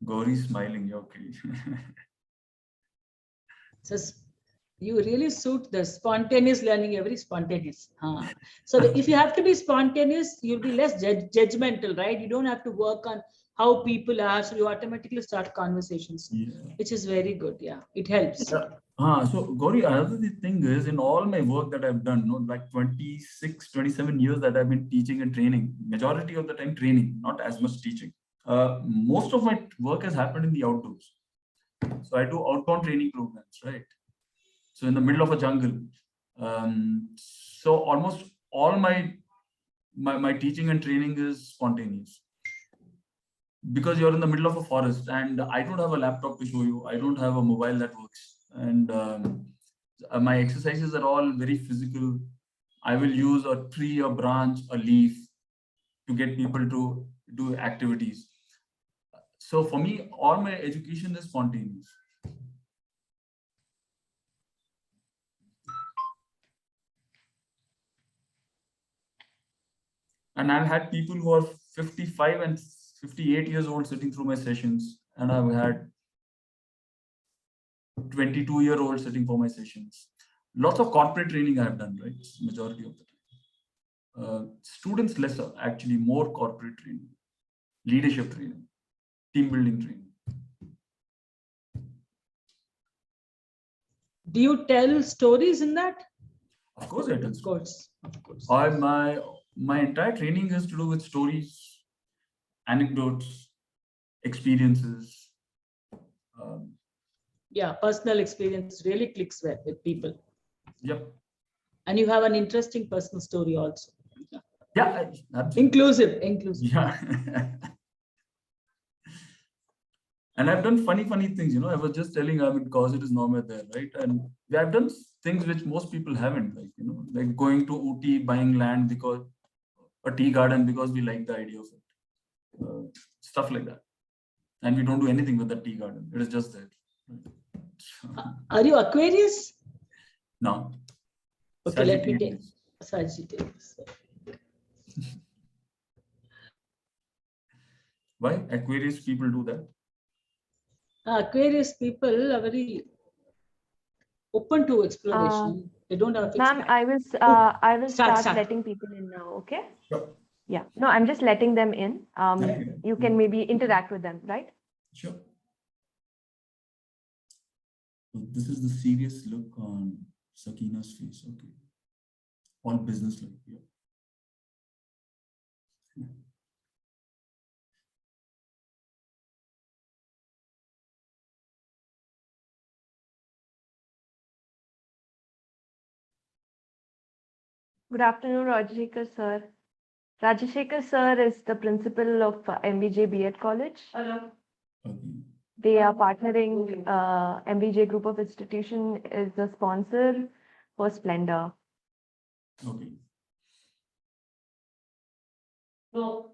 Gauri smiling, okay. So you really suit the spontaneous learning, very spontaneous. So if you have to be spontaneous, you'll be less judgmental, right? You don't have to work on how people are, so you automatically start conversations, which is very good. Yeah, it helps. So Gauri, another thing is, in all my work that I've done, like 26, 27 years that I've been teaching and training, majority of the time training, not as much teaching. Most of my work has happened in the outdoors. So I do outbound training programs, right? So in the middle of a jungle. So almost all my teaching and training is spontaneous, because you're in the middle of a forest and I don't have a laptop to show you. I don't have a mobile that works. And my exercises are all very physical. I will use a tree, a branch, a leaf to get people to do activities. So for me, all my education is spontaneous. And I've had people who are 55 and 58 years old sitting through my sessions. And I've had 22-year-olds sitting for my sessions. Lots of corporate training I've done, right? Majority of the time. Students lesser, actually more corporate training, leadership training, team building training. Do you tell stories in that? Of course I tell. Of course. My entire training is to do with stories, anecdotes, experiences. Yeah, personal experience really clicks well with people. Yep. And you have an interesting personal story also. Yeah, inclusive. Yeah. And I've done funny things, I was just telling, cause it is normal there, right? And I've done things which most people haven't, like going to Ooty, buying land because a tea garden because we like the idea of it. Stuff like that. And we don't do anything with the tea garden. It is just there. Are you Aquarius? No. Okay, let me take Sagittarius. Why Aquarius people do that? Aquarius people are very open to exploration. They don't have a fixed Ma'am, I will start letting people in now, okay? Sure. Yeah. No, I'm just letting them in. You can maybe interact with them, right? Sure. This is the serious look on Sakina's face. Okay. All business like, yeah. Good afternoon, Rajashekar sir. Rajashekar sir is the principal of MBJ B.Ed College. Hello. Okay. They are partnering, MBJ Group of Institution is the sponsor for Splendor. Okay. No.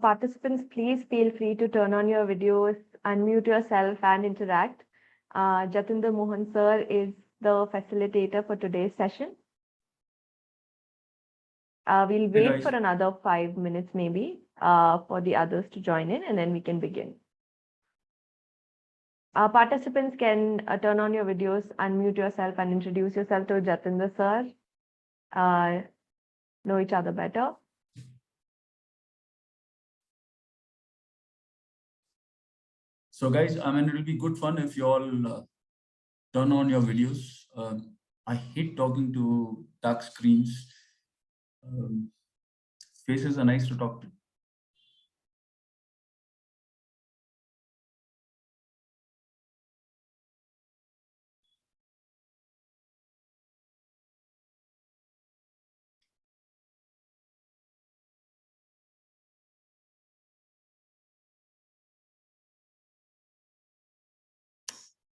Participants, please feel free to turn on your videos, unmute yourself and interact. Jatinder Mohan sir is the facilitator for today's session. We'll wait for another 5 minutes maybe for the others to join in, and then we can begin. Our participants can turn on your videos, unmute yourself, and introduce yourself to Jatinder sir. Know each other better. So guys, I mean, it'll be good fun if you all turn on your videos. I hate talking to dark screens. Faces are nice to talk to.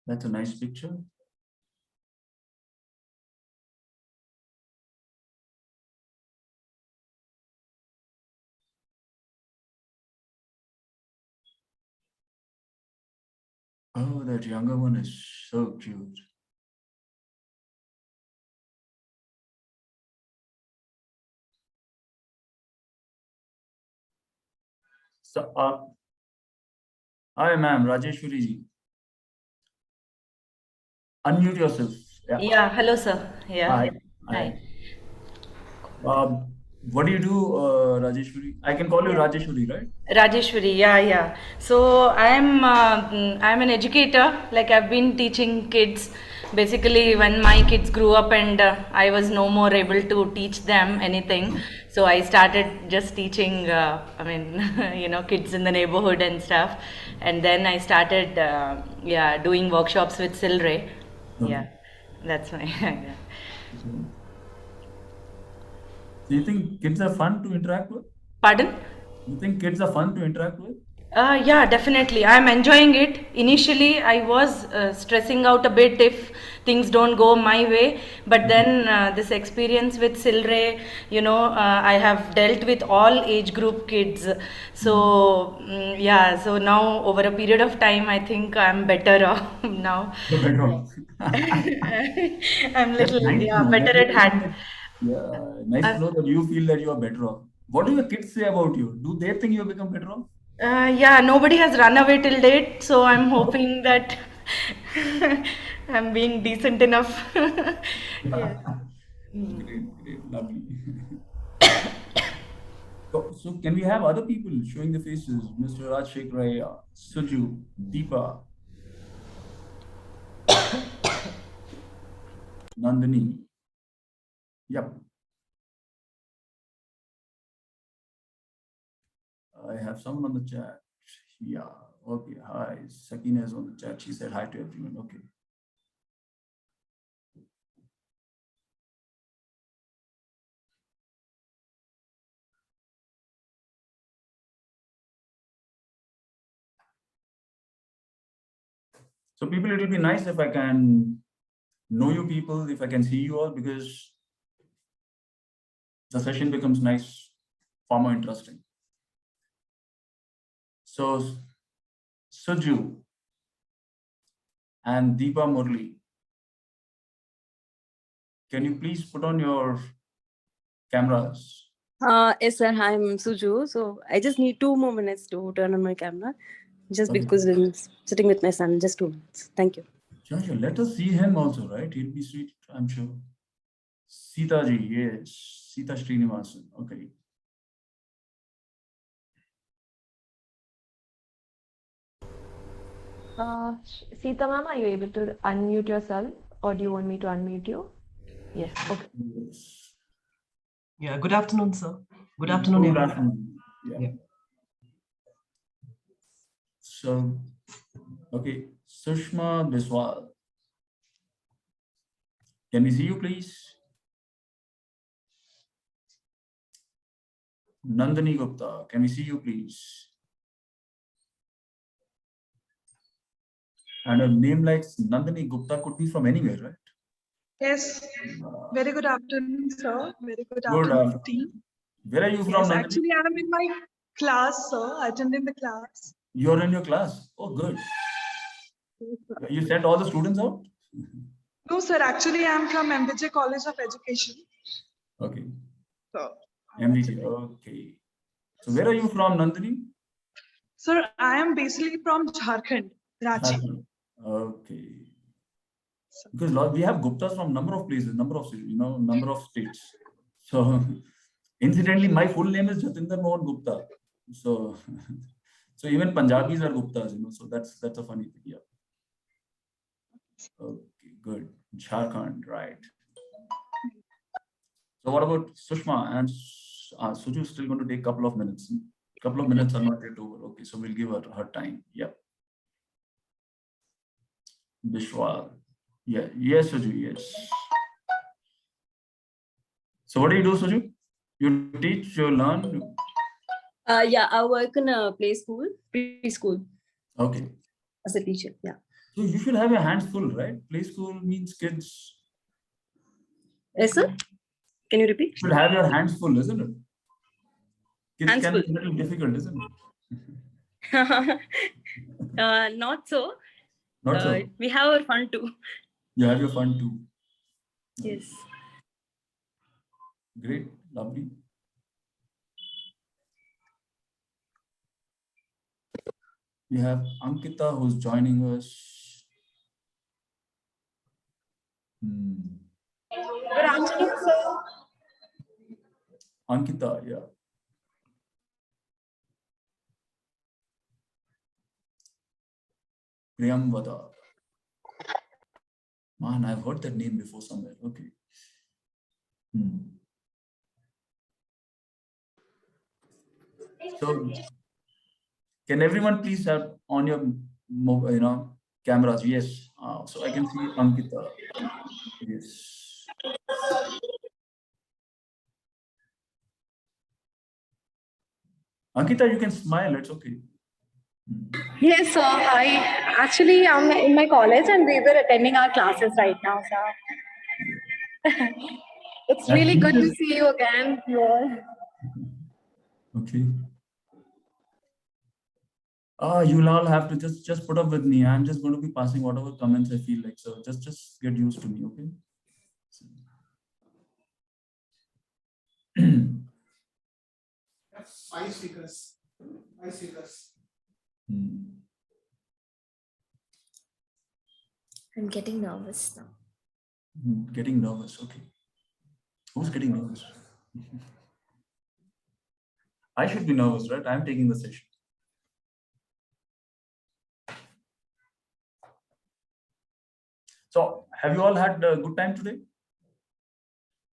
That's a nice picture. Oh, that younger one is so cute. So, hi, ma'am, Rajeshwari ji. Unmute yourself. Yeah, hello, sir. Yeah. Hi. Hi. What do you do, Rajeshwari? I can call you Rajeshwari, right? Rajeshwari, yeah. So I'm an educator. Like I've been teaching kids. Basically, when my kids grew up and I was no more able to teach them anything, so I started just teaching. Kids in the neighborhood and stuff. And then I started, doing workshops with Silray. Okay. Yeah, that's my. Yeah. Do you think kids are fun to interact with? Pardon? You think kids are fun to interact with? Yeah, definitely. I'm enjoying it. Initially, I was stressing out a bit if things don't go my way. But then this experience with Silray, I have dealt with all age group kids. So, so now over a period of time, I think I'm better off now. You're better off. I'm That's little, nice to know. better at hand. Yeah, nice to know that you feel that you are better off. What do your kids say about you? Do they think you become better off? Nobody has run away till date, so I'm hoping that I'm being decent enough. Yeah. Great, lovely. So can we have other people showing the faces? Mr. Rajshekar Rai, Suju, Deepa, Nandini. Yep. I have someone on the chat. Yeah. Okay. Hi. Sakina is on the chat. She said hi to everyone. Okay. So people, it will be nice if I can know you people, if I can see you all, because the session becomes nice, far more interesting. So Suju and Deepa Murli, can you please put on your cameras? Yes, sir. I'm Suju. So I just need 2 more minutes to turn on my camera. Just Okay. because I'm sitting with my son. Just 2 minutes. Thank you. Sure. Let us see him also, right? He'll be sweet, I'm sure. Sita ji, yes. Sita Srinivasan. Okay. Sita ma'am, are you able to unmute yourself, or do you want me to unmute you? Yes. Okay. Yes. Yeah, good afternoon, sir. Good afternoon, everyone. Afternoon. Yeah. So, okay, Sushma Biswal. Can we see you, please? Nandini Gupta, can we see you, please? And a name like Nandini Gupta could be from anywhere, right? Yes. Very good afternoon, sir. Very good Good afternoon, afternoon. team. Where are you from, Yes, Nandini? actually, I'm in my class, sir. Attending the class. You're in your class. Oh, good. You sent all the students out? No, sir. Actually, I'm from MBJ College of Education. Okay. So, MDT. Okay. So where are you from, Nandini? sir, I am basically from Jharkhand, Ranchi. Okay. Because we have Guptas from number of places, number of cities, number of states. So incidentally, my full name is Jatinder Mohan Gupta. So so even Punjabis are Guptas, so that's a funny thing. Yeah. Okay, good. Jharkhand, right. So what about Sushma and Suju is still going to take a couple of minutes. Couple of minutes are not yet over. Okay, so we'll give her time. Yeah. Bishwal. Yeah. Yes, Suju. Yes. So what do you do, Suju? You teach, you learn. Yeah, I work in a preschool Okay. as a teacher. Yeah. So you should have your hands full, right? Play school means kids. Yes, sir. Can you repeat? You should have your hands full, isn't it? Kids Hands can full. be a little difficult, isn't it? Not so. Not so. We have our fun too. You have your fun too. Yes. Great, lovely. We have Ankita who's joining us. Good afternoon, sir. Ankita, yeah. Priyamvada. Man, I've heard that name before somewhere. Okay. So, can everyone please have on your cameras? Yes. So I can see Ankita. Yes. Ankita, you can smile. It's okay. Yes, sir. I'm in my college and we were attending our classes right now, sir. It's really good to see you again here. Okay. You'll all have to just put up with me. I'm just going to be passing whatever comments I feel like. So just get used to me, okay? Five speakers. I'm getting nervous now. Getting nervous, okay. Who's getting nervous? I should be nervous, right? I'm taking the session. So, have you all had a good time today?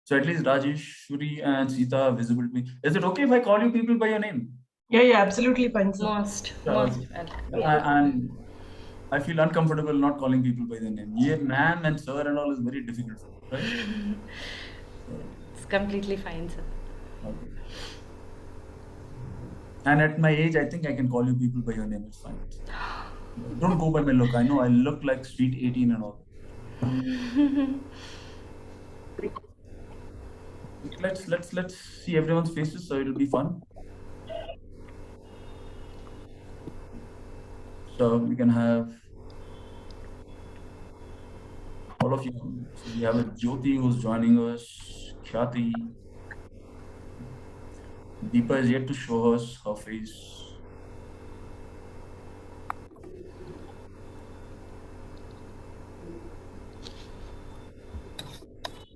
So at least Rajesh, Shuri, and Sita are visible to me. Is it okay if I call you people by your name? Yeah, absolutely fine, sir. Most. And I feel uncomfortable not calling people by their name. Yeah, ma'am and sir and all is very difficult, right? It's completely fine, sir. Okay. And at my age, I think I can call you people by your name. It's fine. Don't go by my look. I know I look like Street 18 and all. Let's see everyone's faces, so it'll be fun. So we can have all of you. So we have a Jyoti who's joining us, Khyati. Deepa is yet to show us her face.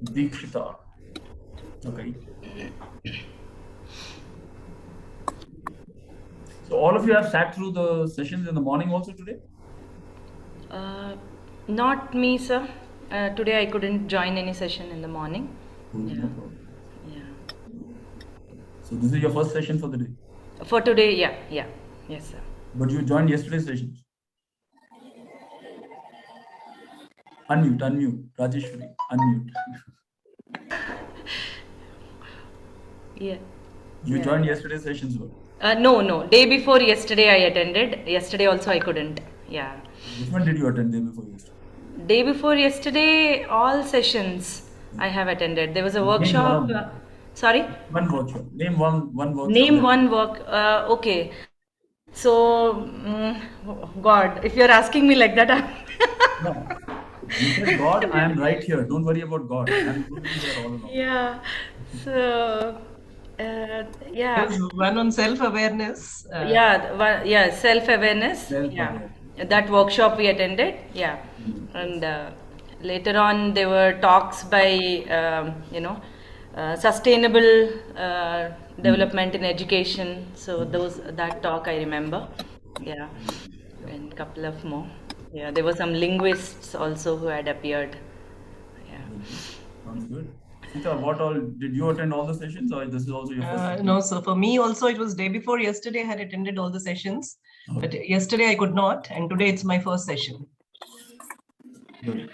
Dikshita. Okay. So all of you have sat through the sessions in the morning also today? Not me, sir. Today I couldn't join any session in the morning. No problem. Yeah. So this is your first session for the day? For today, yeah. Yes, sir. But you joined yesterday's sessions? Unmute. Rajeshwari, unmute. Yeah. You joined yesterday's sessions, what? No. Day before yesterday I attended. Yesterday also I couldn't. Yeah. Which one did you attend day before yesterday? Day before yesterday, all sessions I have attended. There was a workshop. Sorry? One workshop. Name one workshop. Name one work. Okay. So, God, if you're asking me like that, No. You said God, I am right here. Don't worry about God. I'm going to be there all along. Yeah. So, yeah. There's one on self-awareness. Yeah, self-awareness. Yeah. that workshop we attended, yeah. And later on there were talks by sustainable development in education, so that talk I remember, yeah. And couple of more, yeah, there were some linguists also who had appeared, yeah. Sounds good. Sita, what all did you attend all the sessions, or this is also your first session? No, so for me also it was day before yesterday I had attended all the sessions, but yesterday I could not, and today it's my first session. Good.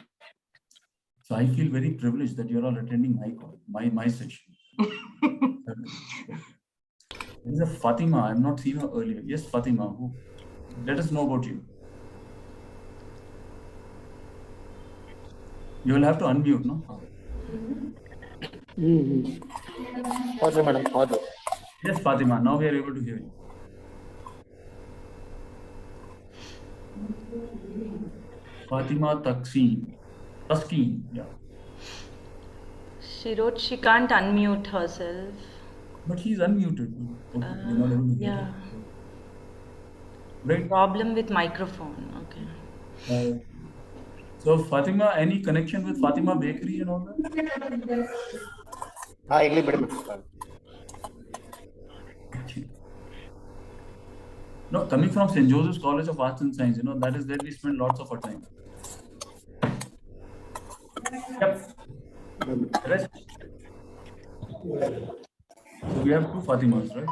So I feel very privileged that you're all attending my session. There is a Fatima. I've not seen her earlier. Yes, Fatima. Who? Let us know about you. You will have to unmute, no? Okay, madam. Okay. Yes, Fatima. Now we are able to hear you. Fatima Taskeen. Yeah. She wrote she can't unmute herself. But he's unmuted. Okay, you're not able to hear Yeah. her. Right. Problem with microphone. Okay. So Fatima, any connection with Fatima Bakery and all that? ಇಲ್ಲಿ ಬಿಡಿ madam. No, coming from St. Joseph's College of Arts and Science, that is where we spend lots of our time. Yep. Rest. So we have 2 Fatimas, right?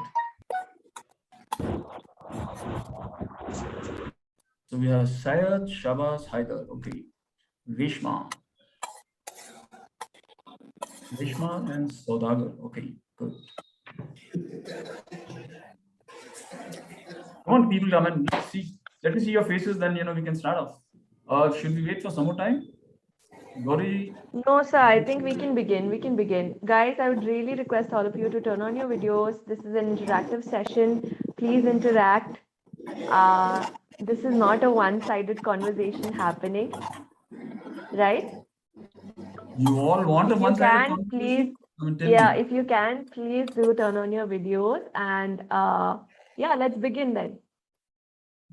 So we have Syed, Shabazz, Haidar. Okay. Rishma and Saudagar. Okay, good. Come on, people, come and see. Let me see your faces, then we can start off. Should we wait for some more time? Gauri? No, sir, I think we can begin. Guys, I would really request all of you to turn on your videos. This is an interactive session. Please interact. This is not a one-sided conversation happening, right? You all want a one-sided conversation? Please, if you can, please do turn on your videos, and let's begin then.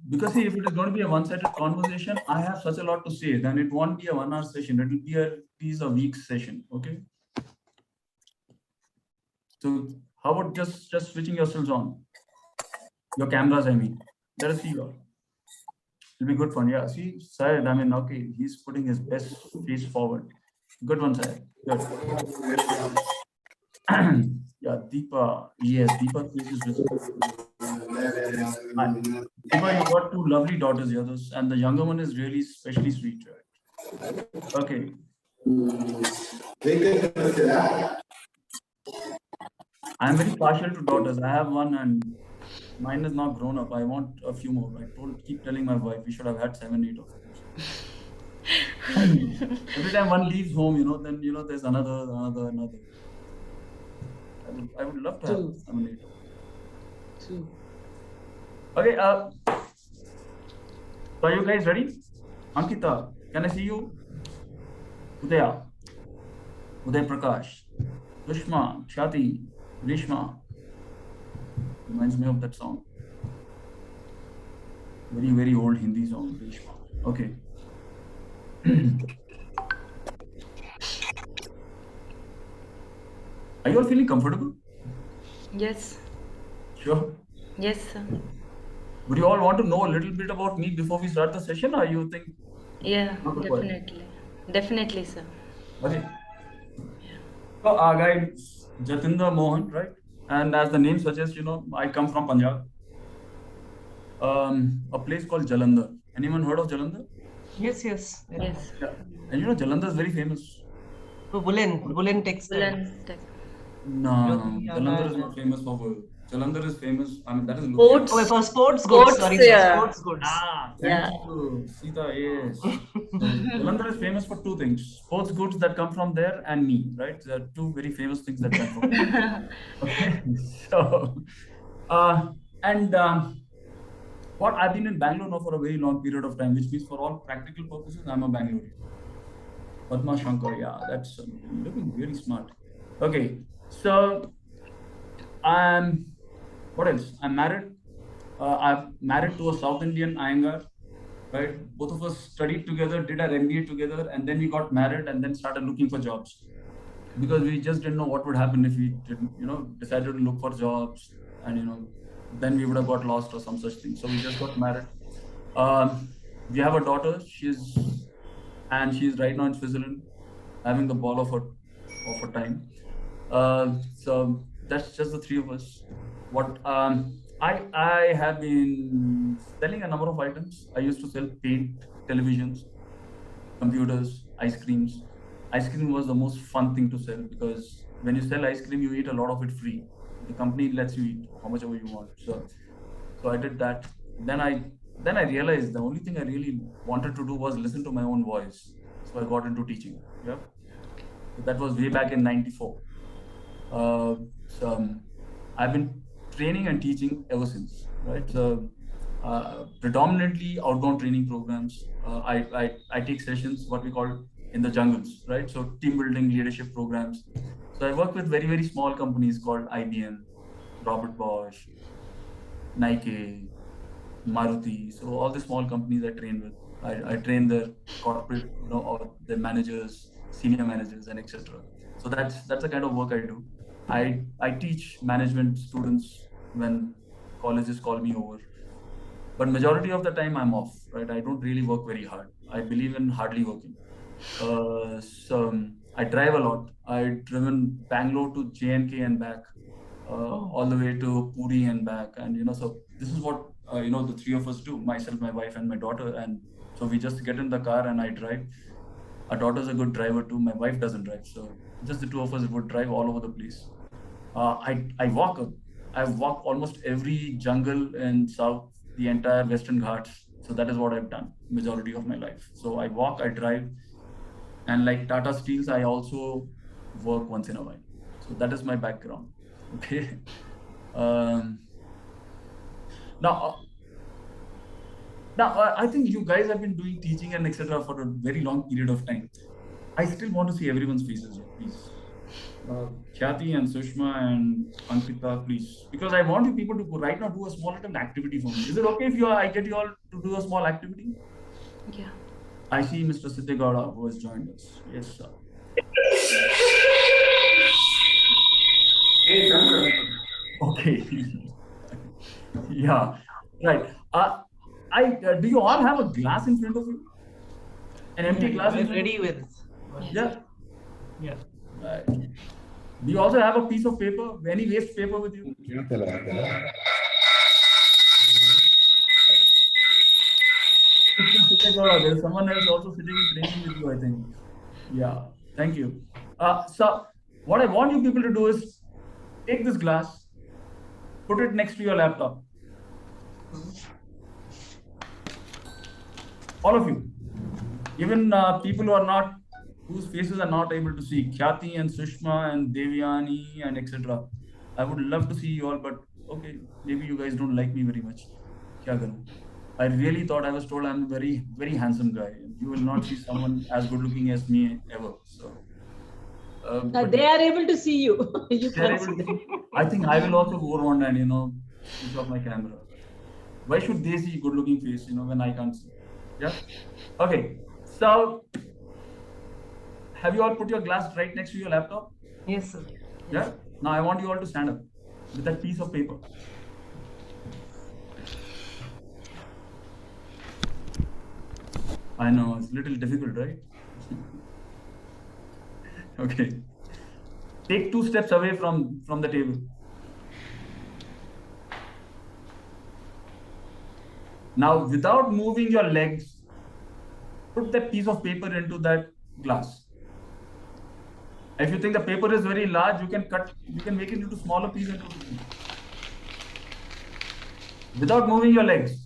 Because see, if it is going to be a one-sided conversation, I have such a lot to say. Then it won't be a 1 hour session. It will be at least a week session. Okay. So how about just switching yourselves on? Your cameras, I mean. Let us see you all. It'll be good fun. Yeah. See, Syed, okay, he's putting his best face forward. Good one, Syed. Good. Yeah, Deepa. Yes, Deepa's face is visible. Deepa, you got 2 lovely daughters here, and the younger one is really especially sweet, right? Okay. I'm very partial to daughters. I have one, and mine is now grown up. I want a few more. I keep telling my wife we should have had 7, 8 of them. Every time one leaves home, then there's another. I would love to have 7, 8. True. Okay. So are you guys ready? Ankita, can I see you? Uday Prakash, Sushma, Shati, Rishma. Reminds me of that song. Very, very old Hindi song, Rishma. Okay. Are you all feeling comfortable? Yes. Sure. Yes, sir. Would you all want to know a little bit about me before we start the session, or you think? Yeah, definitely, sir. Okay. So our guy Jatinder, Mohan, right? And as the name suggests, I come from Punjab. A place called Jalandhar. Anyone heard of Jalandhar? Yes. Yes. Yeah. And Jalandhar is very famous. For woolen textile. No, Jalandhar is not famous for wool. Jalandhar is famous. That is Sports. Oh, for sports goods. Sorry, yeah. sports goods. Thank you, Sita. Yes. Splendor is famous for 2 things: sports goods that come from there, and me. Right? There are 2 very famous things that come from there. Okay. So, what I've been in Bangalore now for a very long period of time, which means for all practical purposes, I'm a Bangalorean. Padma Shankar, yeah, that's looking really smart. Okay, so what else? I'm married. I'm married to a South Indian Iyengar. right? Both of us studied together, did our MBA together, and then we got married and then started looking for jobs because we just didn't know what would happen if we didn't, decided to look for jobs, and then we would have got lost or some such thing. So we just got married. We have a daughter. She's right now in Switzerland, having the ball of her time. So that's just the three of us. What I have been selling a number of items. I used to sell paint, televisions, computers, ice creams. Ice cream was the most fun thing to sell because when you sell ice cream, you eat a lot of it free. The company lets you eat how much ever you want. So I did that. Then I realized the only thing I really wanted to do was listen to my own voice. So I got into teaching. Yeah. So that was way back in '94. So I've been training and teaching ever since, right? So predominantly outbound training programs. I take sessions, what we call in the jungles, right? So team building, leadership programs. So I work with very, very small companies called IBM, Robert Bosch, Nike, Maruti. So all the small companies I train with. I train their corporate, or their managers, senior managers, and etc. So that's the kind of work I do. I teach management students when colleges call me over, but majority of the time I'm off, right? I don't really work very hard. I believe in hardly working. So I drive a lot. I've driven Bangalore to JNK and back, all the way to Puri and back, and so this is what the three of us do: myself, my wife, and my daughter. And so we just get in the car and I drive. Our daughter's a good driver too. My wife doesn't drive, so just the two of us would drive all over the place. I walk. I've walked almost every jungle in South, the entire Western Ghats. So that is what I've done majority of my life. So I walk, I drive, and like Tata Steels, I also work once in a while. So that is my background. Okay. Now, I think you guys have been doing teaching and etc. for a very long period of time. I still want to see everyone's faces here, please. Khyati and Sushma and Ankita, please, because I want you people to go right now do a small little activity for me. Is it okay if I get you all to do a small activity? Yeah. I see Mr. Siddhegowda who has joined us. Yes, sir. Okay. Yeah. Right. Do you all have a glass in front of you? An empty glass? We're ready with. Yeah. Yeah. Right. Do you also have a piece of paper? Any waste paper with you? There's someone else also sitting in training with you, I think. Yeah. Thank you. So what I want you people to do is take this glass, put it next to your laptop. All of you, even people whose faces are not able to see, Khyati and Sushma and Devyani and etc. I would love to see you all, but okay, maybe you guys don't like me very much. Kya karu? I really thought I was told I'm a very, very handsome guy. You will not see someone as good looking as me ever. So they are able to see you. You can't see them. I think I will also go around and switch off my camera. Why should they see good looking face when I can't see? Yeah. Okay. So have you all put your glass right next to your laptop? Yes, sir. Yeah. Now I want you all to stand up with that piece of paper. I know it's a little difficult, right? Okay. Take 2 steps away from the table. Now, without moving your legs, put that piece of paper into that glass. If you think the paper is very large, you can make it into smaller pieces and put it in. Without moving your legs.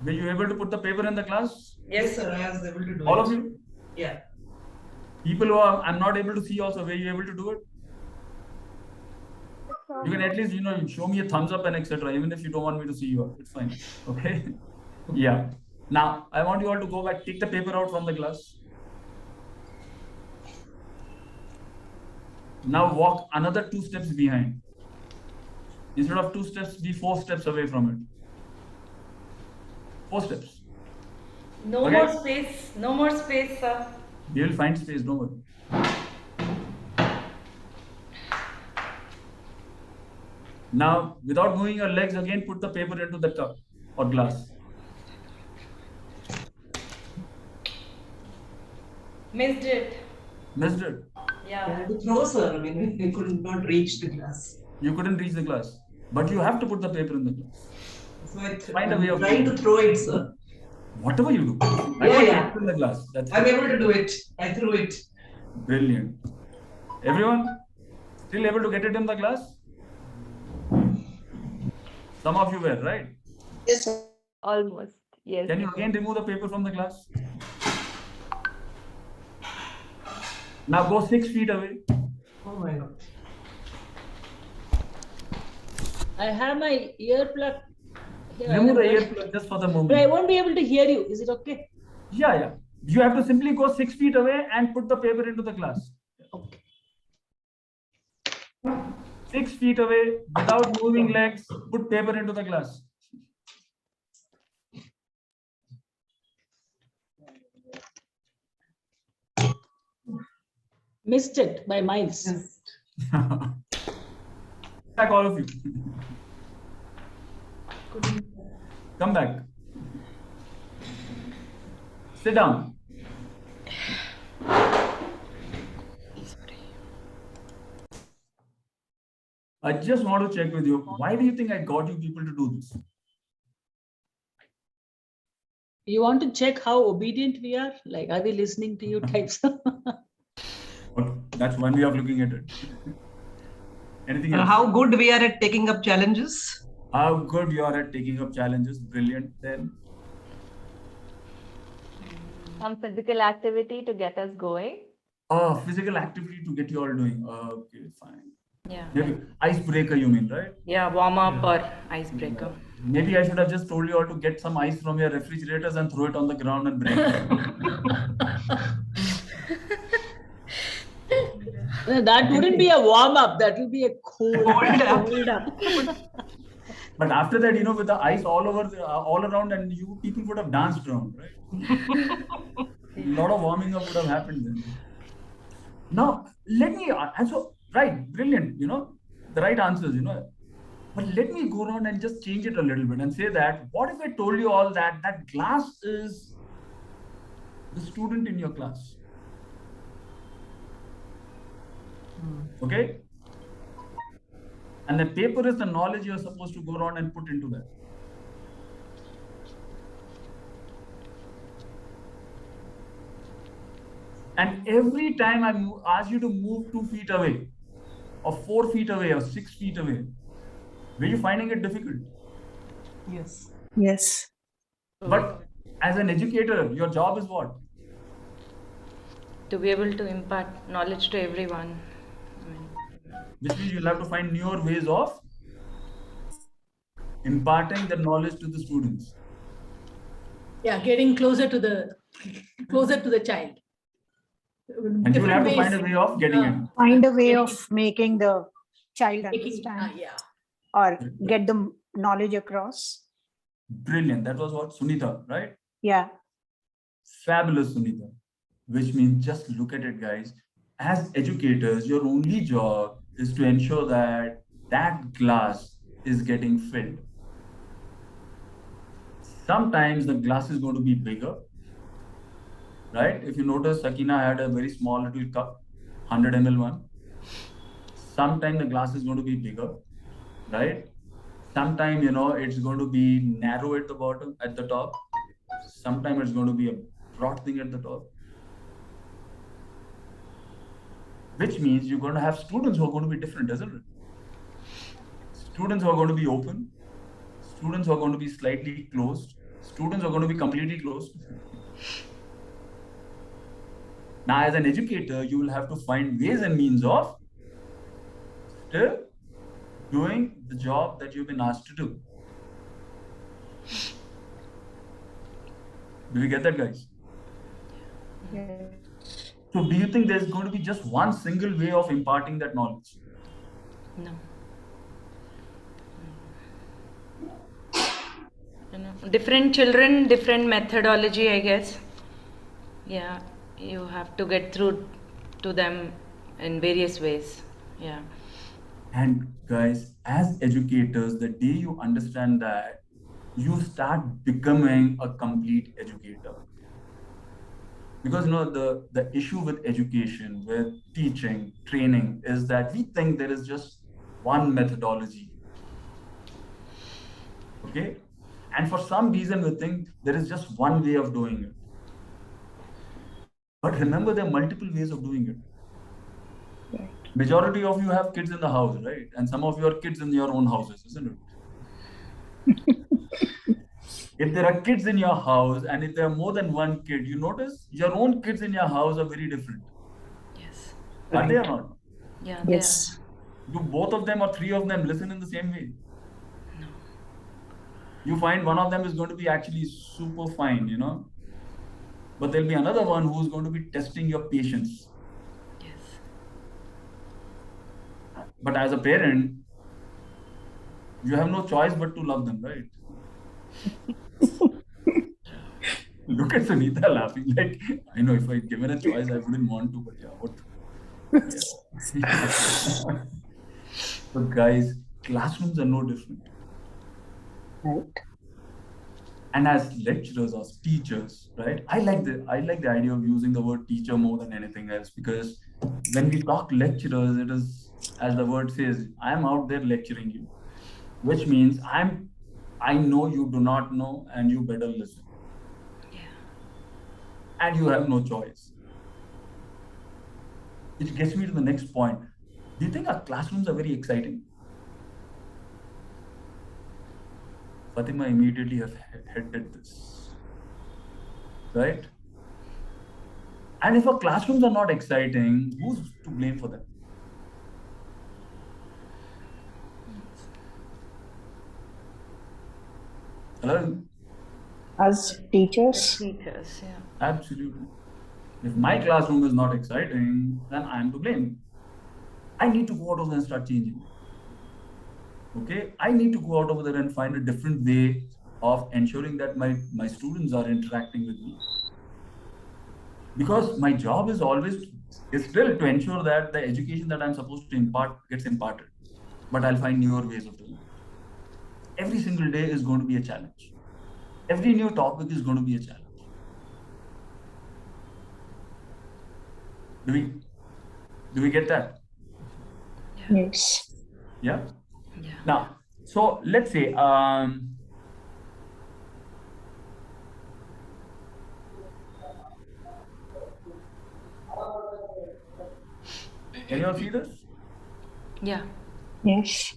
Were you able to put the paper in the glass? Yes, sir. I was able to do it. All of you? Yeah. People who I'm not able to see also, were you able to do it? You can at least, show me a thumbs up and etc. Even if you don't want me to see you, it's fine. Okay? Yeah. Now, I want you all to go back, take the paper out from the glass. Now walk another 2 steps behind. Instead of 2 steps, be 4 steps away from it. 4 steps. No Okay? more space. No more space, sir. You will find space, don't worry. Now, without moving your legs again, put the paper into the cup or glass. Missed it. Missed it. Yeah. To throw, sir. I mean, we could not reach the glass. You couldn't reach the glass. But you have to put the paper in the glass. So Find a way of trying to throw it, sir. Whatever you do. Yeah. In the glass. That's I'm able to do it. I threw it. Brilliant. Everyone still able to get it in the glass? Some of you were, right? Yes, sir. Almost. Yes. Can you again remove the paper from the glass? Now go 6 feet away. Oh my God. I have my earplug here. Remove the earplug just for the But I moment. won't be able to hear you. Is it okay? Yeah. You have to simply go 6 feet away and put the paper into the glass. Okay. 6 feet away without moving legs, put paper into the glass. Missed it by miles. Back, all of you. Come back. Sit down. I just want to check with you. Why do you think I got you people to do this? You want to check how obedient we are? Like, are we listening to you types? Okay, that's one way of looking at it. Anything else? How good we are at taking up challenges? How good you are at taking up challenges. Brilliant. Then Some physical activity to get us going. physical activity to get you all doing. Okay, fine. Yeah. Maybe icebreaker, you mean, right? Yeah, warm up or icebreaker. Maybe I should have just told you all to get some ice from your refrigerators and throw it on the ground and break it. That wouldn't be a warm up. That will be a cold up. But after that, with the ice all over, all around, and you people would have danced around, right? A lot of warming up would have happened then. Now, let me, and so, right, brilliant, the right answers, But let me go around and just change it a little bit and say that, what if I told you all that glass is the student in your class? Okay? And the paper is the knowledge you're supposed to go around and put into that. And every time I ask you to move 2 feet away, or 4 feet away, or 6 feet away, were you finding it difficult? Yes. Yes. But as an educator, your job is what? To be able to impart knowledge to everyone. Which means you'll have to find newer ways of imparting the knowledge to the students. Yeah, getting closer to the child. And you will have to find a way of getting it. Find a way of making the child understand Yeah. or get the knowledge across. Brilliant. That was what? Sunita, right? Yeah. Fabulous, Sunita. Which means just look at it, guys. As educators, your only job is to ensure that that glass is getting filled. Sometimes the glass is going to be bigger, right? If you notice, Sakina had a very small little cup, 100 ml one. Sometimes the glass is going to be bigger, right? Sometimes, it's going to be narrow at the bottom, at the top. Sometimes it's going to be a broad thing at the top. Which means you're going to have students who are going to be different, isn't it? Students who are going to be open, students who are going to be slightly closed, students who are going to be completely closed. Now, as an educator, you will have to find ways and means of still doing the job that you've been asked to do. Do you get that, guys? Yeah. So do you think there's going to be just one single way of imparting that knowledge? No. different children, different methodology, I guess. Yeah, you have to get through to them in various ways. Yeah. And guys, as educators, the day you understand that, you start becoming a complete educator. Because the issue with education, with teaching, training, is that we think there is just one methodology. Okay? And for some reason, we think there is just one way of doing it. But remember, there are multiple ways of doing it. Right. Majority of you have kids in the house, right? And some of your kids in your own houses, isn't it? If there are kids in your house and if there are more than one kid, you notice your own kids in your house are very different. Yes. Are they or not? Yeah. Yes. Do both of them or three of them listen in the same way? No. You find one of them is going to be actually super fine, but there'll be another one who's going to be testing your patience. Yes. But as a parent, you have no choice but to love them, right? Look at Sunita laughing. Like, I know if I given a choice, I wouldn't want to, but yeah, what? Yeah. So guys, classrooms are no different. Right. And as lecturers or teachers, right? I like the idea of using the word teacher more than anything else, because when we talk lecturers, it is, as the word says, I am out there lecturing you, which means I know you do not know and you better listen. Yeah. And you have no choice. Which gets me to the next point. Do you think our classrooms are very exciting? Fatima immediately have headed this, right? And if our classrooms are not exciting, who's to blame for them? Hello? As teachers? As teachers, yeah. Absolutely. If my classroom is not exciting, then I'm to blame. I need to go out over there and start changing. Okay? I need to go out over there and find a different way of ensuring that my students are interacting with me. Because my job is still to ensure that the education that I'm supposed to impart gets imparted. But I'll find newer ways of doing it. Every single day is going to be a challenge. Every new topic is going to be a challenge. Do we get that? Yes. Yeah? Yeah. Now, so let's say, can you all see this? Yeah. Yes.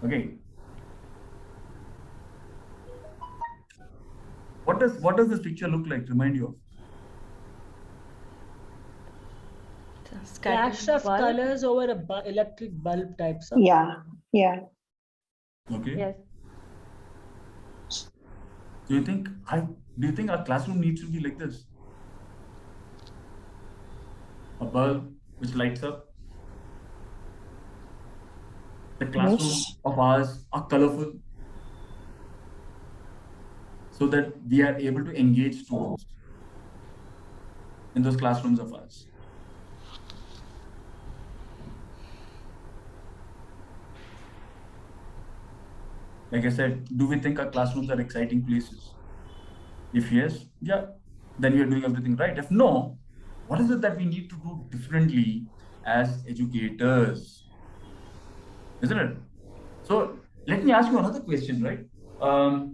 Okay. What does this picture look like? Remind you of? Flash of colors over a electric bulb types of. Yeah. Yeah. Okay. Yes. Do you think our classroom needs to be like this? A bulb which lights up. The classrooms of ours are colorful, so that we are able to engage students in those classrooms of ours. Like I said, do we think our classrooms are exciting places? If yes, yeah, then we are doing everything right. If no, what is it that we need to do differently as educators? Isn't it? So let me ask you another question, right? How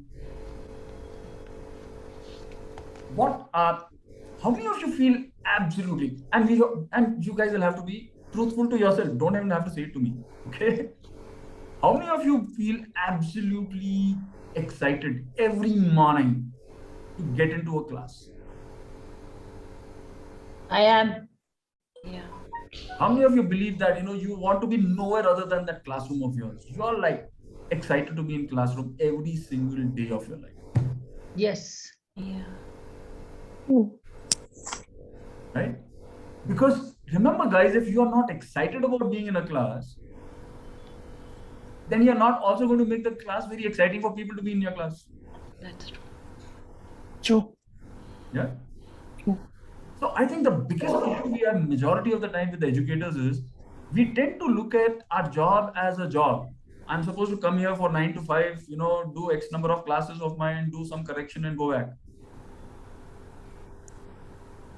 many of you feel absolutely, and you guys will have to be truthful to yourself. Don't even have to say it to me, okay? How many of you feel absolutely excited every morning to get into a class? I am. Yeah. How many of you believe that you want to be nowhere other than that classroom of yours? You are like excited to be in classroom every single day of your life. Yes. Yeah. Right? Because remember, guys, if you are not excited about being in a class, then you're not also going to make the class very exciting for people to be in your class. That's true. True. Yeah. So I think the biggest issue we have majority of the time with the educators is we tend to look at our job as a job. I'm supposed to come here for 9 to 5, do X number of classes of mine, do some correction and go back.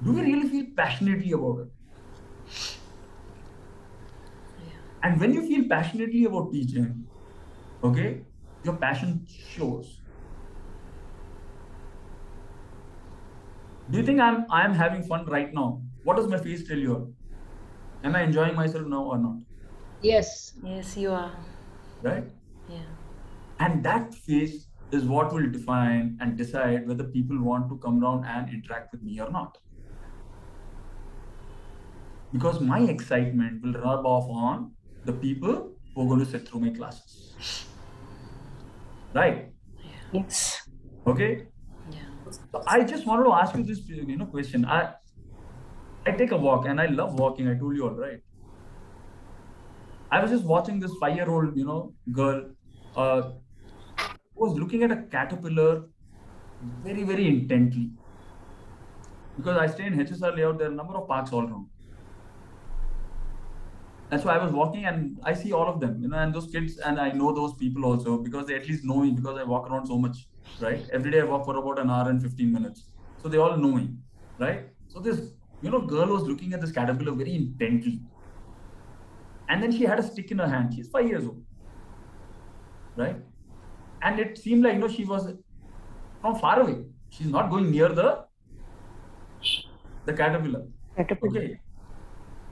Do we really feel passionately about it? And when you feel passionately about teaching, okay, your passion shows. Do you think I'm having fun right now? What does my face tell you? Am I enjoying myself now or not? Yes. Yes, you are. Right? Yeah. And that face is what will define and decide whether people want to come around and interact with me or not. Because my excitement will rub off on the people who are going to sit through my classes. Right? Yes. Okay? So I just wanted to ask you this, question. I take a walk and I love walking. I told you all, right? I was just watching this 5-year-old, girl who was looking at a caterpillar very, very intently. Because I stay in HSR layout, there are a number of parks all around. And so I was walking and I see all of them, and those kids, and I know those people also because they at least know me because I walk around so much, right? Every day I walk for about an hour and 15 minutes. So they all know me, right? So this, girl was looking at this caterpillar very intently. And then she had a stick in her hand. She's 5 years old, right? And it seemed like, she was from far away. She's not going near the caterpillar. Okay.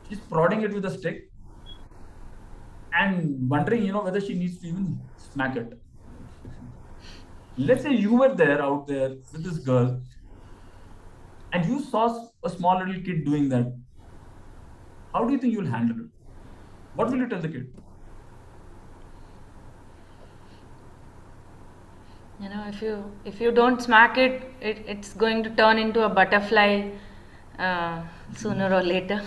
She's prodding it with a stick and wondering, whether she needs to even smack it. Let's say you were out there with this girl and you saw a small little kid doing that. How do you think you'll handle it? What will you tell the kid? If you don't smack it, it's going to turn into a butterfly sooner or later.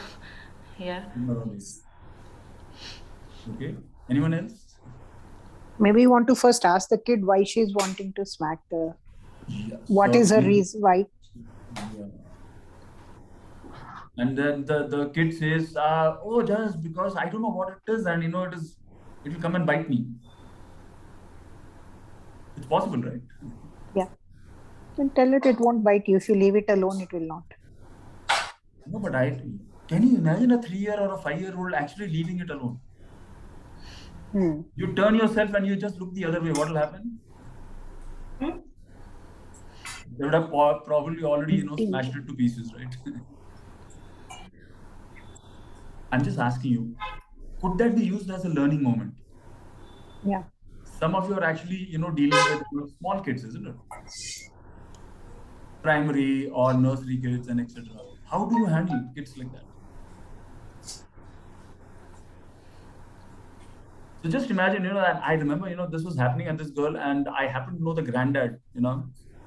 Yeah. Sooner or later. Okay. Anyone else? Maybe you want to first ask the kid why she's wanting to smack the. Yeah. What is her reason? Why? Yeah. And then the kid says, just because I don't know what it is, and it will come and bite me. It's possible, right? Yeah. Then tell it won't bite you. If you leave it alone, it will not. No, but can you imagine a 3-year or a 5-year-old actually leaving it alone? You turn yourself and you just look the other way. What will happen? They would have probably already, smashed it to pieces, right? I'm just asking you, could that be used as a learning moment? Yeah. Some of you are actually, dealing with small kids, isn't it? Primary or nursery kids and etc. How do you handle kids like that? So just imagine, I remember, this was happening and this girl, and I happen to know the granddad,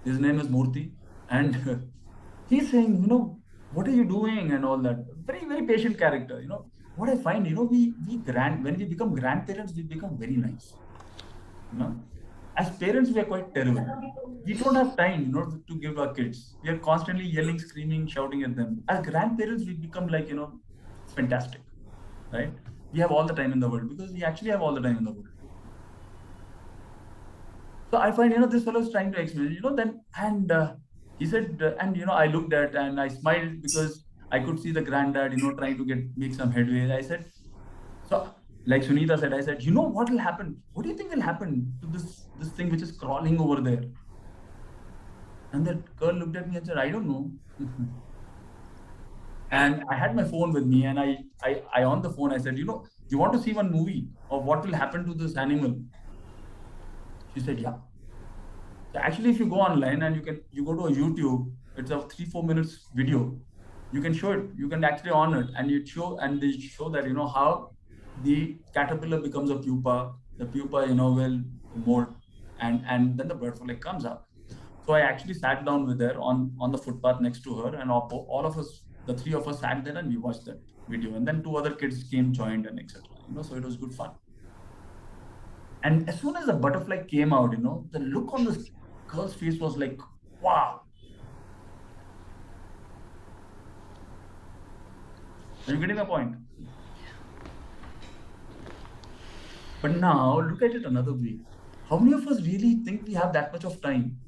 his name is Murthy, and he's saying, what are you doing and all that. Very, very patient character, What I find, when we become grandparents, we become very nice. As parents, we are quite terrible. We don't have time, to give our kids. We are constantly yelling, screaming, shouting at them. As grandparents, we become like, fantastic, right? We have all the time in the world because we actually have all the time in the world. So I find, this fellow is trying to explain, he said, I looked at and I smiled because I could see the granddad, trying to make some headway. I said, so like Sunita said, I said, what will happen? What do you think will happen to this thing which is crawling over there? And that girl looked at me and said, I don't know. And I had my phone with me and I on the phone, I said, you want to see one movie of what will happen to this animal? She said, yeah. So actually, if you go online and you go to a YouTube, it's a 3-4 minutes video. You can show it. You can actually on it and they show that, how the caterpillar becomes a pupa. The pupa, will molt and then the butterfly comes up. So I actually sat down with her on the footpath next to her, and all of us, the 3 of us sat there and we watched that video. And then 2 other kids joined and etc. So it was good fun. And as soon as the butterfly came out, the look on this girl's face was like, wow. Are you getting my point? But now look at it another way. How many of us really think we have that much of time?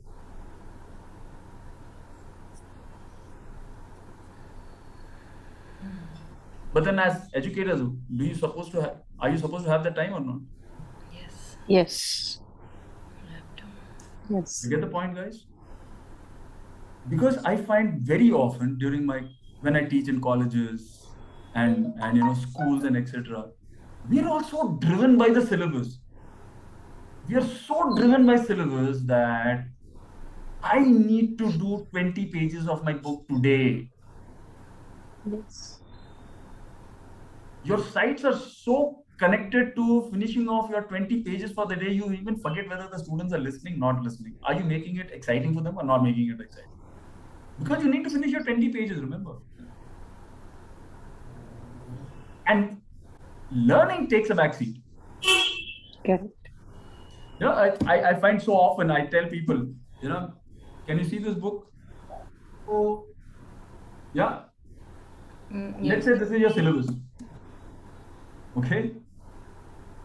But then as educators, are you supposed to have the time or not? Yes. Yes. You get the point, guys? Because I find very often when I teach in colleges and schools and etc., we are also driven by the syllabus. We are so driven by syllabus that I need to do 20 pages of my book today. Yes. Your sights are so connected to finishing off your 20 pages for the day, you even forget whether the students are listening, not listening. Are you making it exciting for them or not making it exciting? Because you need to finish your 20 pages, remember. And learning takes a backseat. Correct. I find so often I tell people, can you see this book? Oh, yeah. Let's say this is your syllabus. Okay.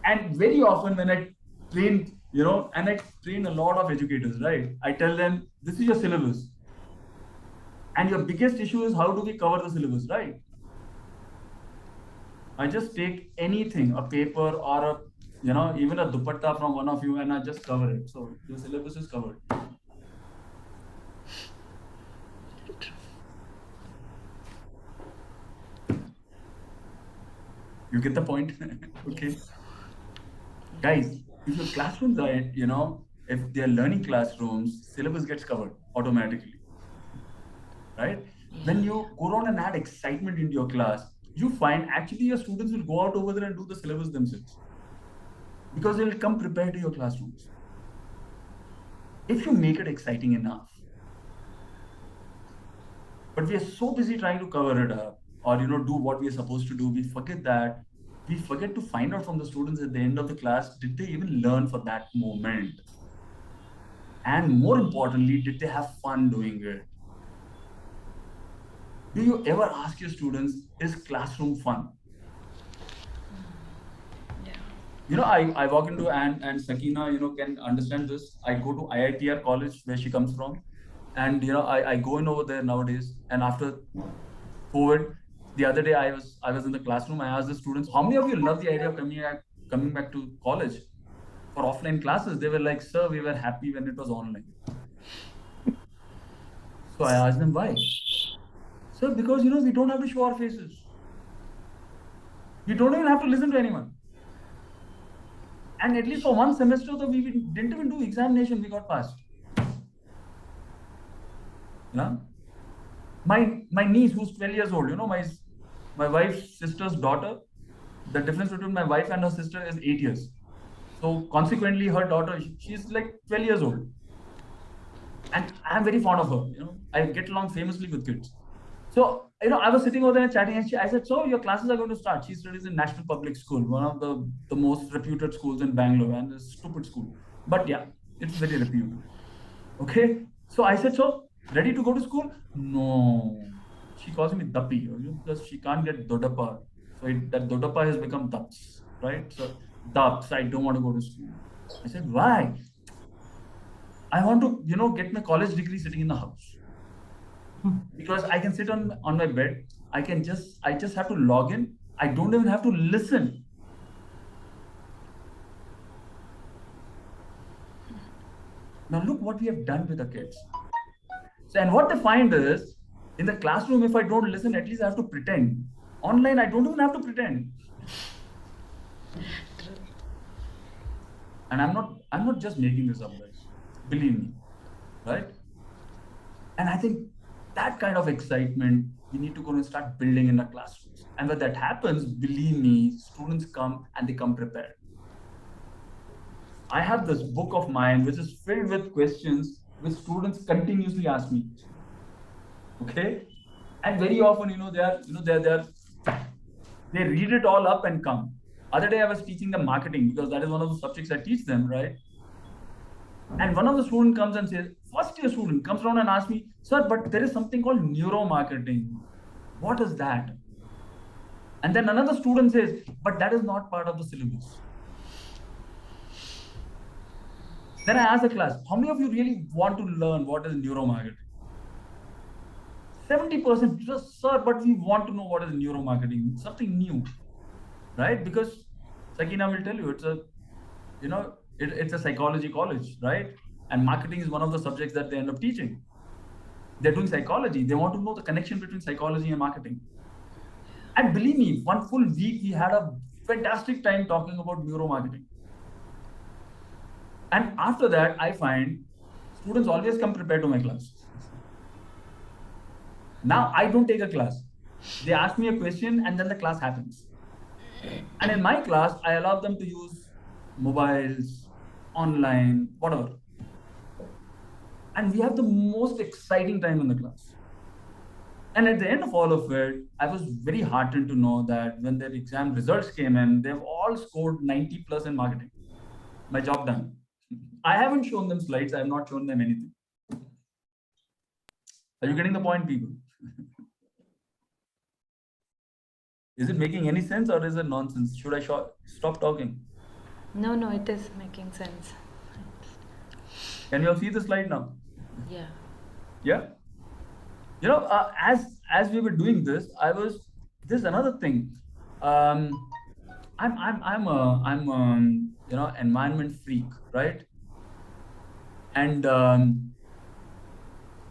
And very often when I train, and I train a lot of educators, right? I tell them, this is your syllabus. And your biggest issue is how do we cover the syllabus, right? I just take anything, a paper or even a dupatta from one of you, and I just cover it. So your syllabus is covered. You get the point? Okay. Guys, if your classrooms are, if they're learning classrooms, syllabus gets covered automatically. Right? When you go around and add excitement into your class, you find actually your students will go out over there and do the syllabus themselves. Because they'll come prepared to your classrooms. If you make it exciting enough. But we are so busy trying to cover it up or do what we are supposed to do. We forget to find out from the students at the end of the class, did they even learn for that moment? And more importantly, did they have fun doing it? Do you ever ask your students, is classroom fun? Yeah. I walk into and Sakina, can understand this. I go to IITR college where she comes from. And, I go in over there nowadays. And after COVID, the other day I was in the classroom. I asked the students, how many of you love the idea of coming back to college for offline classes? They were like, sir, we were happy when it was online. So I asked them why. Sir, because, we don't have to show our faces. We don't even have to listen to anyone. And at least for one semester, we didn't even do examination, we got passed. Yeah. My niece, who's 12 years old, my wife's sister's daughter, the difference between my wife and her sister is 8 years. So consequently, her daughter, she's like 12 years old. And I'm very fond of her. I get along famously with kids. So, I was sitting over there and chatting, and I said, so your classes are going to start. She studies in National Public School, one of the most reputed schools in Bangalore, and a stupid school. But yeah, it's very reputed. Okay. So I said, so ready to go to school? No. She calls me Dappi, because she can't get Dodappa. So that Dodappa has become Daps, right? So Daps, I don't want to go to school. I said, why? I want to, get my college degree sitting in the house. Because I can sit on my bed. I just have to log in. I don't even have to listen. Now look what we have done with the kids. So, and what they find is, in the classroom, if I don't listen, at least I have to pretend. Online, I don't even have to pretend. And I'm not just making this up, guys. Believe me, right? And I think that kind of excitement we need to go and start building in the classrooms. And when that happens, believe me, students come and they come prepared. I have this book of mine which is filled with questions which students continuously ask me. Okay, and very often, they read it all up and come. Other day I was teaching them marketing because that is one of the subjects I teach them, right? And one of the student comes and says, first year student comes around and asks me, sir, but there is something called neuromarketing. What is that? And then another student says, but that is not part of the syllabus. Then I ask the class, how many of you really want to learn what is neuromarketing? 70% just, sir, but we want to know what is neuromarketing, something new, right? Because Sakina will tell you, it's a, it's a psychology college, right? And marketing is one of the subjects that they end up teaching. They're doing psychology. They want to know the connection between psychology and marketing. And believe me, one full week, we had a fantastic time talking about neuromarketing. And after that, I find students always come prepared to my class. Now I don't take a class. They ask me a question and then the class happens. And in my class, I allow them to use mobiles, online, whatever. And we have the most exciting time in the class. And at the end of all of it, I was very heartened to know that when their exam results came in, they've all scored 90 plus in marketing. My job done. I haven't shown them slides. I have not shown them anything. Are you getting the point, people? Is it making any sense or is it nonsense? Should I stop talking? No, it is making sense. Can you all see the slide now? Yeah. Yeah. As we were doing this, this another thing. I'm environment freak, right? And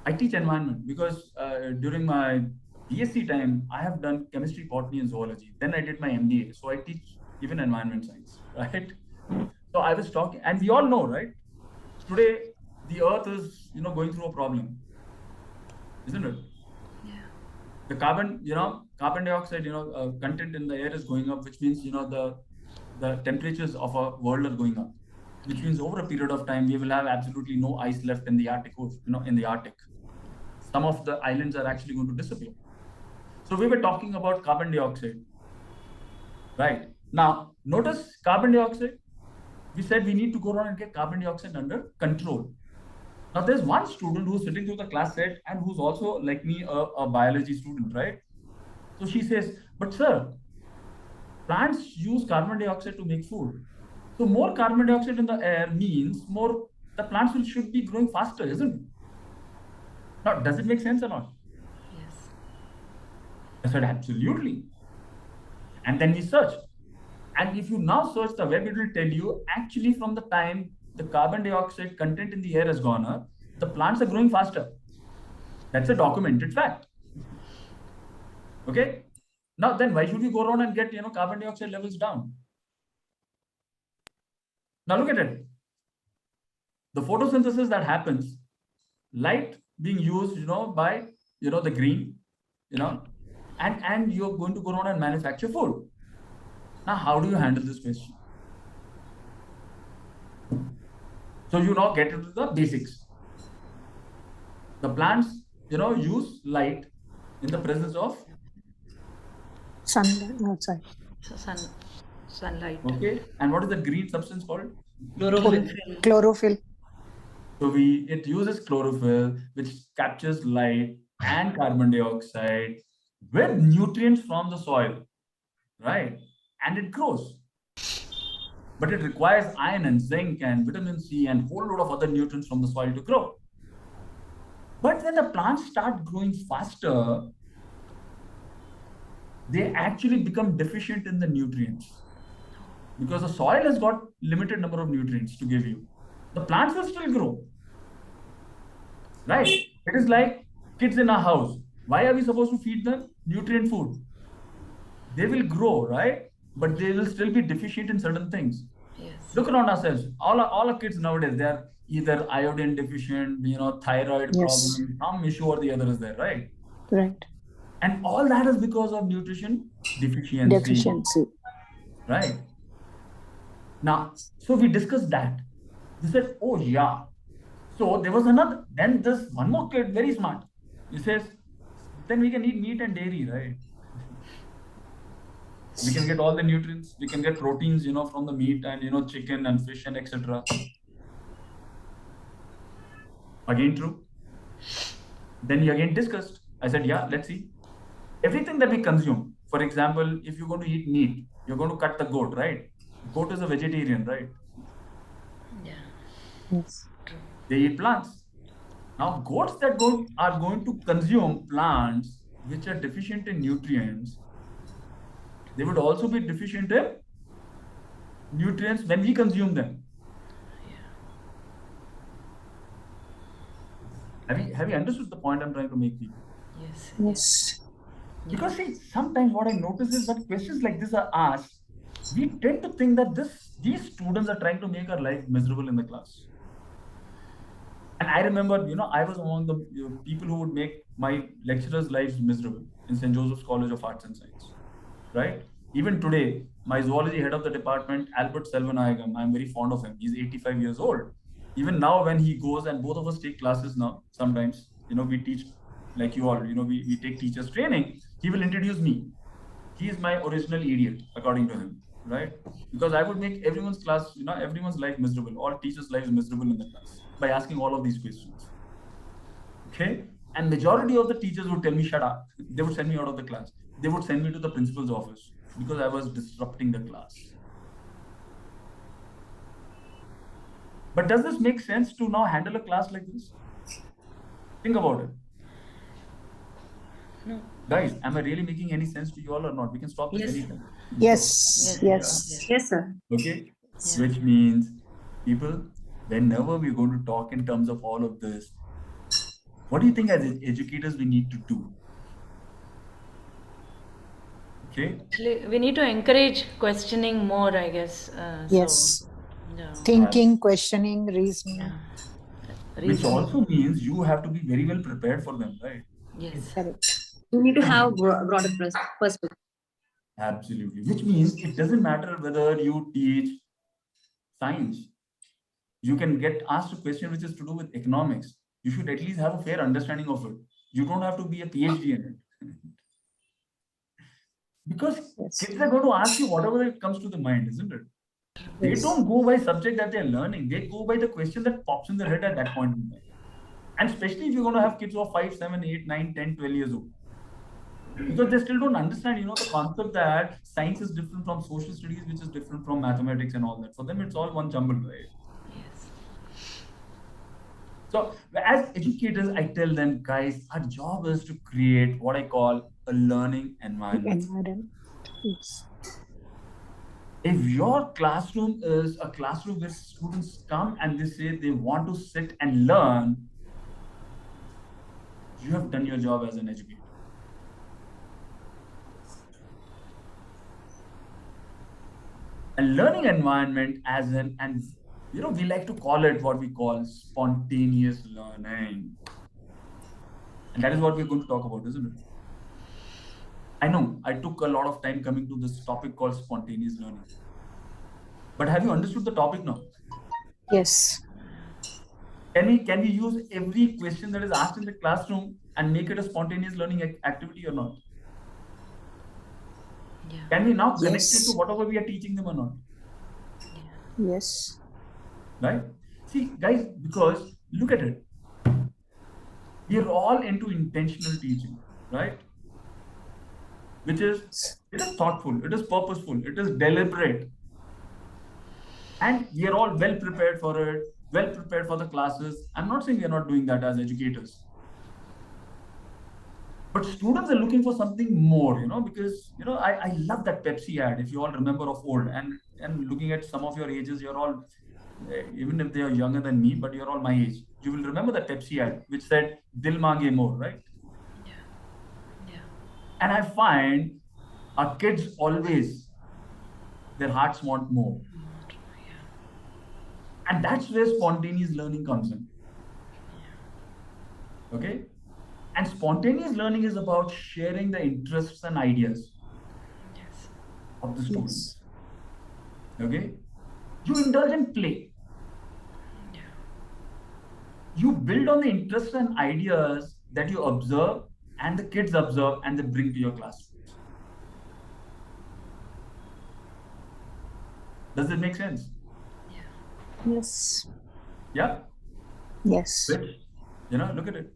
I teach environment because during my BSc time, I have done chemistry, botany, and zoology. Then I did my MBA, so I teach even environment science, right? So I was talking, and we all know, right? Today, the Earth is, going through a problem, isn't it? Yeah. The carbon dioxide, content in the air is going up, which means, the temperatures of our world are going up, which means over a period of time, we will have absolutely no ice left in the Arctic, in the Arctic. Some of the islands are actually going to disappear. So we were talking about carbon dioxide, right? Now, notice carbon dioxide. We said we need to go around and get carbon dioxide under control. Now, there's one student who's sitting through the class set and who's also, like me, a biology student, right? So she says, but sir, plants use carbon dioxide to make food. So more carbon dioxide in the air means the plants should be growing faster, isn't it? Now, does it make sense or not? Yes. I said, absolutely. And then we searched. And if you now search the web, it will tell you actually from the time the carbon dioxide content in the air has gone up, the plants are growing faster. That's a documented fact. Okay. Now, then why should we go around and get, carbon dioxide levels down? Now look at it. The photosynthesis that happens, light being used, by, the green, and you're going to go around and manufacture food. Now, how do you handle this question? So you now get into the basics. The plants, use light in the presence of sunlight outside. So sunlight. Okay. And what is the green substance called? Chlorophyll. So it uses chlorophyll, which captures light and carbon dioxide with nutrients from the soil, right? And it grows. But it requires iron and zinc and vitamin C and a whole lot of other nutrients from the soil to grow. But when the plants start growing faster, they actually become deficient in the nutrients because the soil has got limited number of nutrients to give you. The plants will still grow, right? It is like kids in a house. Why are we supposed to feed them nutrient food? They will grow, right? But they will still be deficient in certain things. Yes. Look around ourselves. All our kids nowadays, they are either iodine deficient, thyroid problem, some issue or the other is there, right? Right. And all that is because of nutrition deficiency. Right. Now, so we discussed that. We said, oh yeah. So there was then this one more kid, very smart. He says, then we can eat meat and dairy, right? We can get all the nutrients. We can get proteins, from the meat and, chicken and fish and etc. Again, true. Then you again discussed. I said, yeah, let's see. Everything that we consume, for example, if you're going to eat meat, you're going to cut the goat, right? Goat is a vegetarian, right? Yeah. Yes. They eat plants. Now, goats that are going to consume plants which are deficient in nutrients, they would also be deficient in nutrients when we consume them. Have you understood the point I'm trying to make, people? Yes. Yes. Because see, sometimes what I notice is that questions like this are asked, we tend to think that these students are trying to make our life miserable in the class. And I remember, I was among the people who would make my lecturers' lives miserable in St. Joseph's College of Arts and Science, right? Even today, my zoology head of the department, Albert Selvanayagam, I'm very fond of him. He's 85 years old. Even now, when he goes, and both of us take classes now, sometimes, we teach, like you all, we take teachers training, he will introduce me. He is my original idiot, according to him, right? Because I would make everyone's class, everyone's life miserable, all teachers' lives miserable in the class by asking all of these questions. Okay? And majority of the teachers would tell me, shut up. They would send me out of the class. They would send me to the principal's office because I was disrupting the class. But does this make sense to now handle a class like this? Think about it. No. Guys, am I really making any sense to you all or not? We can stop this anytime. Yes. Yes. Yes, sir. Okay? Yeah. Which means, people, whenever we're going to talk in terms of all of this, what do you think as educators we need to do? Okay? Actually, we need to encourage questioning more, I guess. Yes. Yeah. Thinking, questioning, reasoning. Yeah. Which also means you have to be very well prepared for them, right? Yes. Correct. You need to have broader perspective. Absolutely. Which means it doesn't matter whether you teach science. You can get asked a question which is to do with economics. You should at least have a fair understanding of it. You don't have to be a PhD in it. Because kids are going to ask you whatever it comes to the mind, isn't it? They don't go by subject that they're learning. They go by the question that pops in their head at that point in time. And especially if you're going to have kids who are 5, 7, 8, 9, 10, 12 years old. Because they still don't understand, the concept that science is different from social studies, which is different from mathematics and all that. For them, it's all one jumble, right? Yes. So as educators, I tell them, guys, our job is to create what I call a learning environment. Yes. If your classroom is a classroom where students come and they say they want to sit and learn, you have done your job as an educator. A learning environment we like to call it what we call spontaneous learning. And that is what we're going to talk about, isn't it? I know I took a lot of time coming to this topic called spontaneous learning. But have you understood the topic now? Yes. Can we use every question that is asked in the classroom and make it a spontaneous learning activity or not? Yeah. Can we now connect it to whatever we are teaching them or not? Yes. Right? See, guys, because look at it. We are all into intentional teaching, right? Which is, it is thoughtful, it is purposeful, it is deliberate. And we are all well prepared for it, well prepared for the classes. I'm not saying we are not doing that as educators. But students are looking for something more, because, I love that Pepsi ad, if you all remember of old. And looking at some of your ages, you're all, even if they are younger than me, but you're all my age. You will remember that Pepsi ad, which said, Dil Mange More, right? Yeah. Yeah. And I find our kids always, their hearts want more. And that's where spontaneous learning comes in. Okay? And spontaneous learning is about sharing the interests and ideas of the students. Okay? You indulge in play. You build on the interests and ideas that you observe and the kids observe and they bring to your classrooms. Does it make sense? Yes. Yeah. Yes. Which, look at it.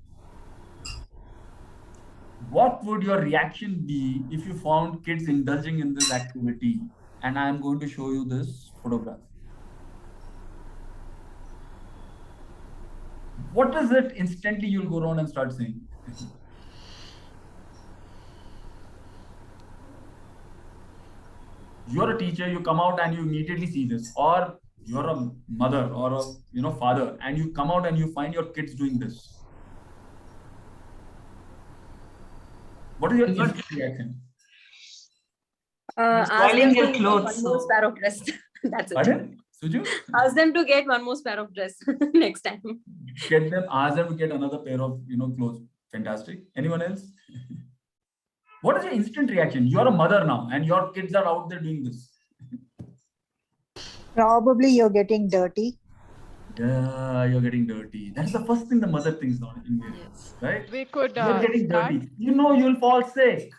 What would your reaction be if you found kids indulging in this activity? And I'm going to show you this photograph. What is it instantly you'll go around and start saying? You're a teacher, you come out and you immediately see this, or you're a mother or a father, and you come out and you find your kids doing this. What is your instant reaction? Ask them your to get clothes, one more pair of dress. That's it. Pardon? Suju? Ask them to get one more pair of dress next time. Ask them to get another pair of clothes. Fantastic. Anyone else? What is your instant reaction? You're a mother now, and your kids are out there doing this. Probably you're getting dirty. Yeah, you're getting dirty. That's the first thing the mother thinks now, right? We could You're getting start. dirty. You'll fall sick.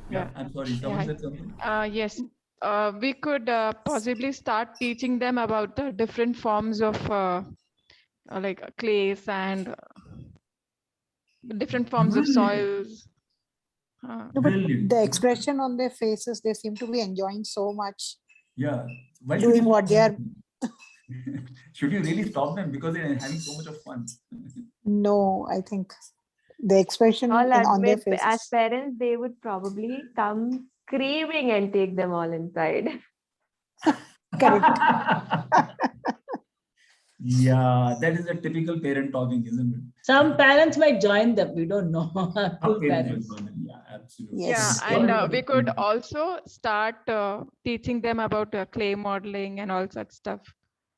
Yeah. I'm sorry. Someone said something. Yes. We could possibly start teaching them about the different forms of like clay, sand, different forms of soils. No, but the expression on their faces, they seem to be enjoying so much. Yeah. Why doing what they are. Should you really stop them because they're having so much of fun? No, I think the expression I'll on their admit, faces. as parents, they would probably come screaming and take them all inside. Correct. Yeah, that is a typical parent talking, isn't it? Some parents might join them. We don't know. Cool parents. Yeah, absolutely. Yes. Yeah, and we could also start teaching them about clay modeling and all such stuff.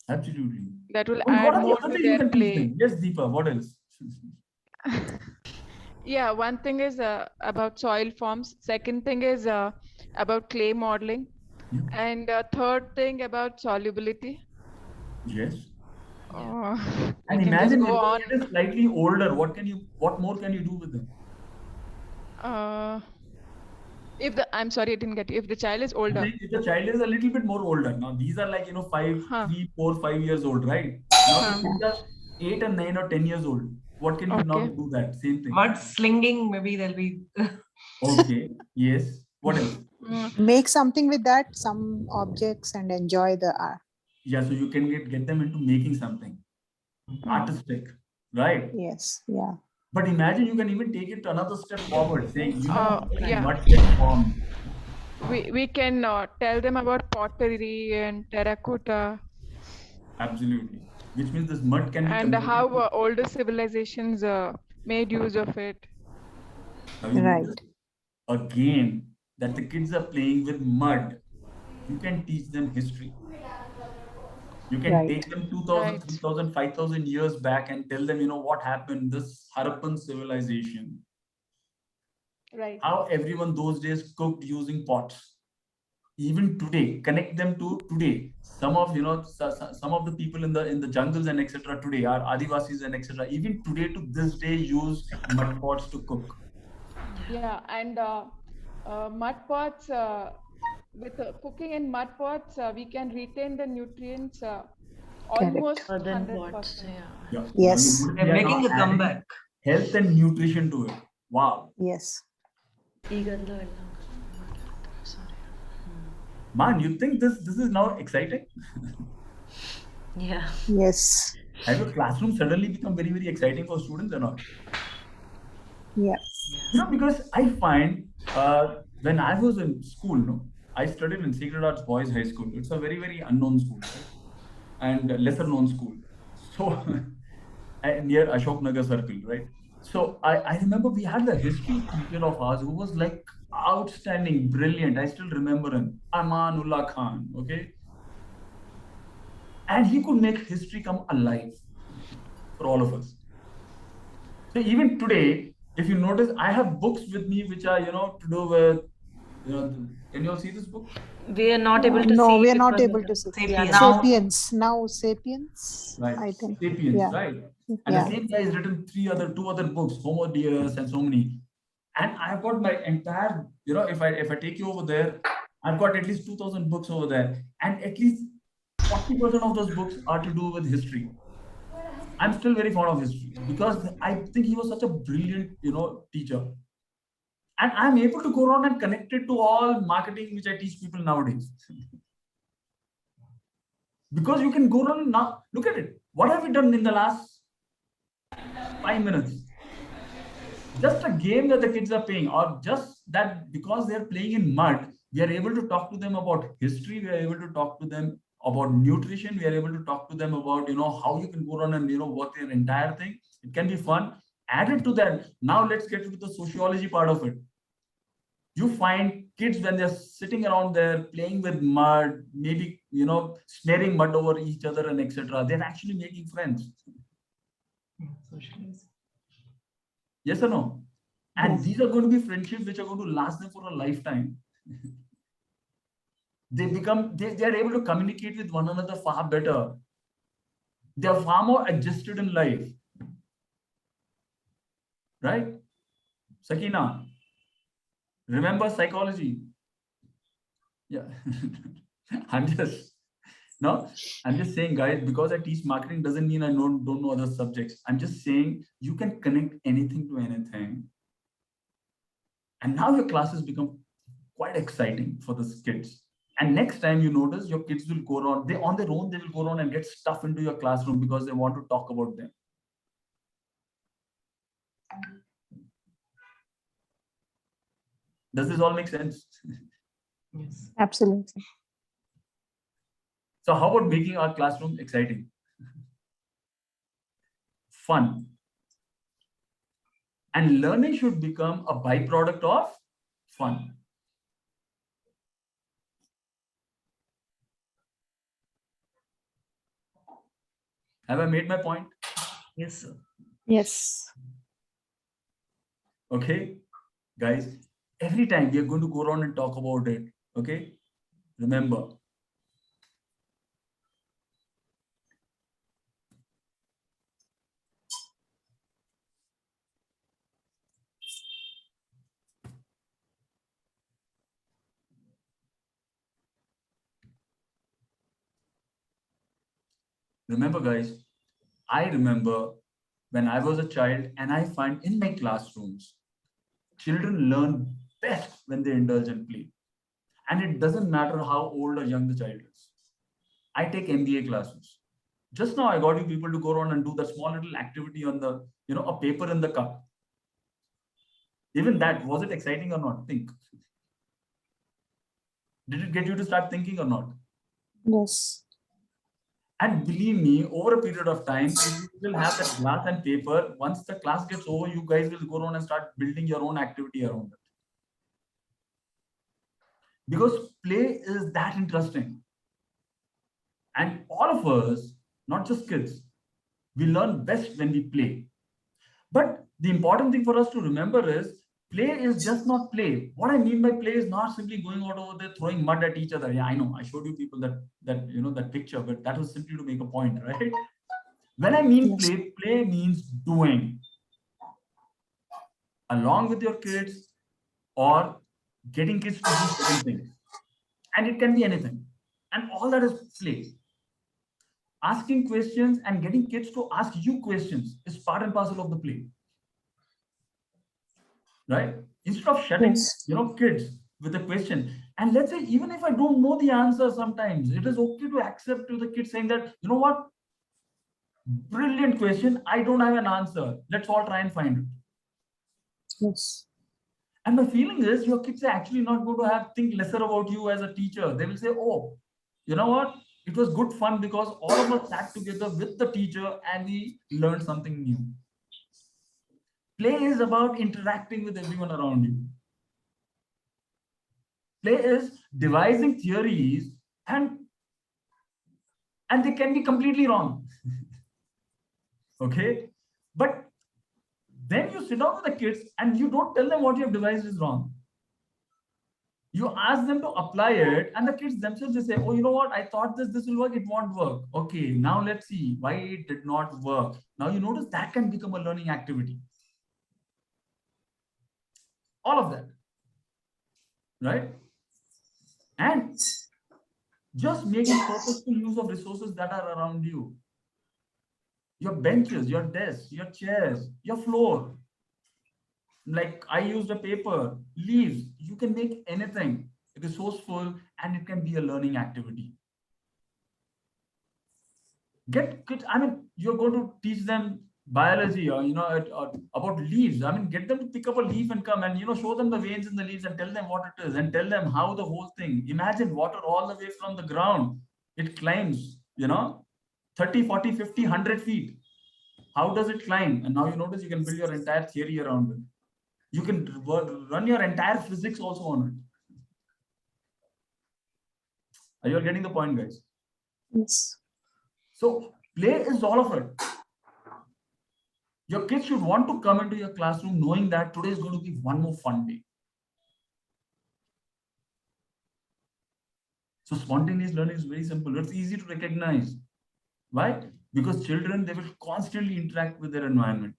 Absolutely. That will What add are the more other to things you their can teach play. them? Yes, Deepa, what else? Yeah, one thing is about soil forms. Second thing is about clay modeling. And third thing about solubility. Yes. We And can imagine just if go on. the kid is slightly older, what more can you do with them? I'm sorry, I didn't get you. If the child is older. If the child is a little bit more older, now these are like 3, 4, 5 years old, right? Now the kids are 8 and 9 or 10 years old. What can you now do that? Same thing. Mud slinging, maybe there'll be. Okay. Yes. What else? Make something with that, some objects, and enjoy the art. Yeah, so you can get them into making something artistic, right? Yes. Yeah. But imagine you can even take it another step forward, saying, Yeah. what gets formed. We can tell them about pottery and terracotta. Absolutely. Which means this mud can be and how older civilizations made use of it. Right. A game that the kids are playing with mud, you can teach them history. You can take them 2,000, 3,000, 5,000 years back and tell them, what happened, this Harappan civilization. Right. How everyone those days cooked using pots. Even today, connect them to today. Some of some of the people in the jungles and etc. today are Adivasis and etc. Even today to this day use mud pots to cook. Yeah, and mud pots. With cooking in mud pots, we can retain the nutrients almost 100%. Yeah. Yes. They're making a comeback. Health and nutrition to it. Wow. Yes. Man, you think this is now exciting? Yeah. Yes. Have your classroom suddenly become very, very exciting for students or not? Yeah. Because I find when I was in school, I studied in Sacred Hearts Boys High School. It's a very, very unknown school, right? And lesser known school. So near Ashok Nagar Circle, right? So I remember we had the history teacher of ours who was like outstanding, brilliant. I still remember him, Amanullah Khan, okay? And he could make history come alive for all of us. So even today, if you notice, I have books with me which are, to do with, can you all see this book? We are not able to see. No, we are not able to see. Sapiens. Sapiens. Now Sapiens. Right. I think. Sapiens, Yeah. right? And the same guy has written 2 other books, Homo Deus and so many. And I've got my entire, if I take you over there, I've got at least 2,000 books over there, and at least 40% of those books are to do with history. I'm still very fond of history because I think he was such a brilliant, teacher. And I'm able to go around and connect it to all marketing, which I teach people nowadays. Because you can go around now, look at it. What have we done in the last 5 minutes? Just a game that the kids are playing, or just that because they're playing in mud, we are able to talk to them about history. We are able to talk to them about nutrition. We are able to talk to them about, how you can go around and, work their entire thing. It can be fun. Added to that, now let's get to the sociology part of it. You find kids when they're sitting around there playing with mud, maybe, smearing mud over each other and etc. They're actually making friends. Yes or no? And these are going to be friendships which are going to last them for a lifetime. They are able to communicate with one another far better. They are far more adjusted in life. Right? Sakina, remember psychology? Yeah. I'm just saying, guys, because I teach marketing doesn't mean I don't know other subjects. I'm just saying you can connect anything to anything. And now your classes become quite exciting for the kids. And next time you notice, your kids will go around, on their own, they will go around and get stuff into your classroom because they want to talk about them. Does this all make sense? Yes. Absolutely. So how about making our classroom exciting? Fun. And learning should become a byproduct of fun. Have I made my point? Yes, sir. Yes. Okay, guys, every time we are going to go around and talk about it. Okay, remember, guys, I remember when I was a child, and I find in my classrooms, children learn best when they indulge and play. And it doesn't matter how old or young the child is. I take MBA classes. Just now, I got you people to go around and do that small little activity on the, a paper in the cup. Even that, was it exciting or not? Think. Did it get you to start thinking or not? Yes. And believe me, over a period of time, you will have that glass and paper. Once the class gets over, you guys will go around and start building your own activity around it. Because play is that interesting. And all of us, not just kids, we learn best when we play. But the important thing for us to remember is play is just not play. What I mean by play is not simply going out over there throwing mud at each other. Yeah, I know. I showed you people that picture, but that was simply to make a point, right? When I mean play, play means doing along with your kids or getting kids to do certain things. And it can be anything. And all that is play. Asking questions and getting kids to ask you questions is part and parcel of the play. Right? Instead of shutting, kids with a question. And let's say, even if I don't know the answer sometimes, it is okay to accept to the kid saying that, you know what? Brilliant question. I don't have an answer. Let's all try and find it. Yes. And my feeling is your kids are actually not going to think lesser about you as a teacher. They will say, oh, you know what? It was good fun because all of us sat together with the teacher and we learned something new. Play is about interacting with everyone around you. Play is devising theories and they can be completely wrong. Okay? But then you sit down with the kids and you don't tell them what you have devised is wrong. You ask them to apply it, and the kids themselves, they say, oh, you know what? I thought this will work. It won't work. Okay, now let's see why it did not work. Now you notice that can become a learning activity. All of that. Right? And just making purposeful use of resources that are around you. Your benches, your desks, your chairs, your floor. Like I used a paper, leaves. You can make anything resourceful and it can be a learning activity. Get kids, I mean, you're going to teach them biology or, about leaves. I mean, get them to pick up a leaf and come and, show them the veins in the leaves and tell them what it is and tell them how the whole thing. Imagine water all the way from the ground. It climbs, 30, 40, 50, 100 feet. How does it climb? And now you notice you can build your entire theory around it. You can run your entire physics also on it. Are you all getting the point, guys? Yes. So play is all of it. Your kids should want to come into your classroom knowing that today is going to be one more fun day. So spontaneous learning is very simple. It's easy to recognize. Why? Because children, they will constantly interact with their environment.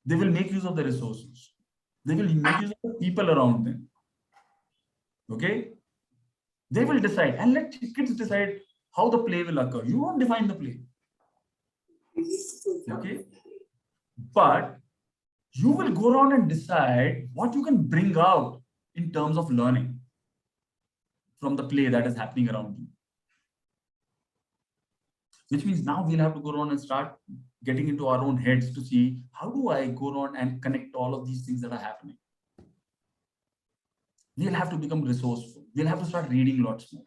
They will make use of the resources. They will make use of the people around them. Okay? They will decide, and let kids decide how the play will occur. You won't define the play. Okay? But you will go around and decide what you can bring out in terms of learning from the play that is happening around you. Which means now we'll have to go around and start getting into our own heads to see how do I go around and connect all of these things that are happening. We'll have to become resourceful. We'll have to start reading lots more.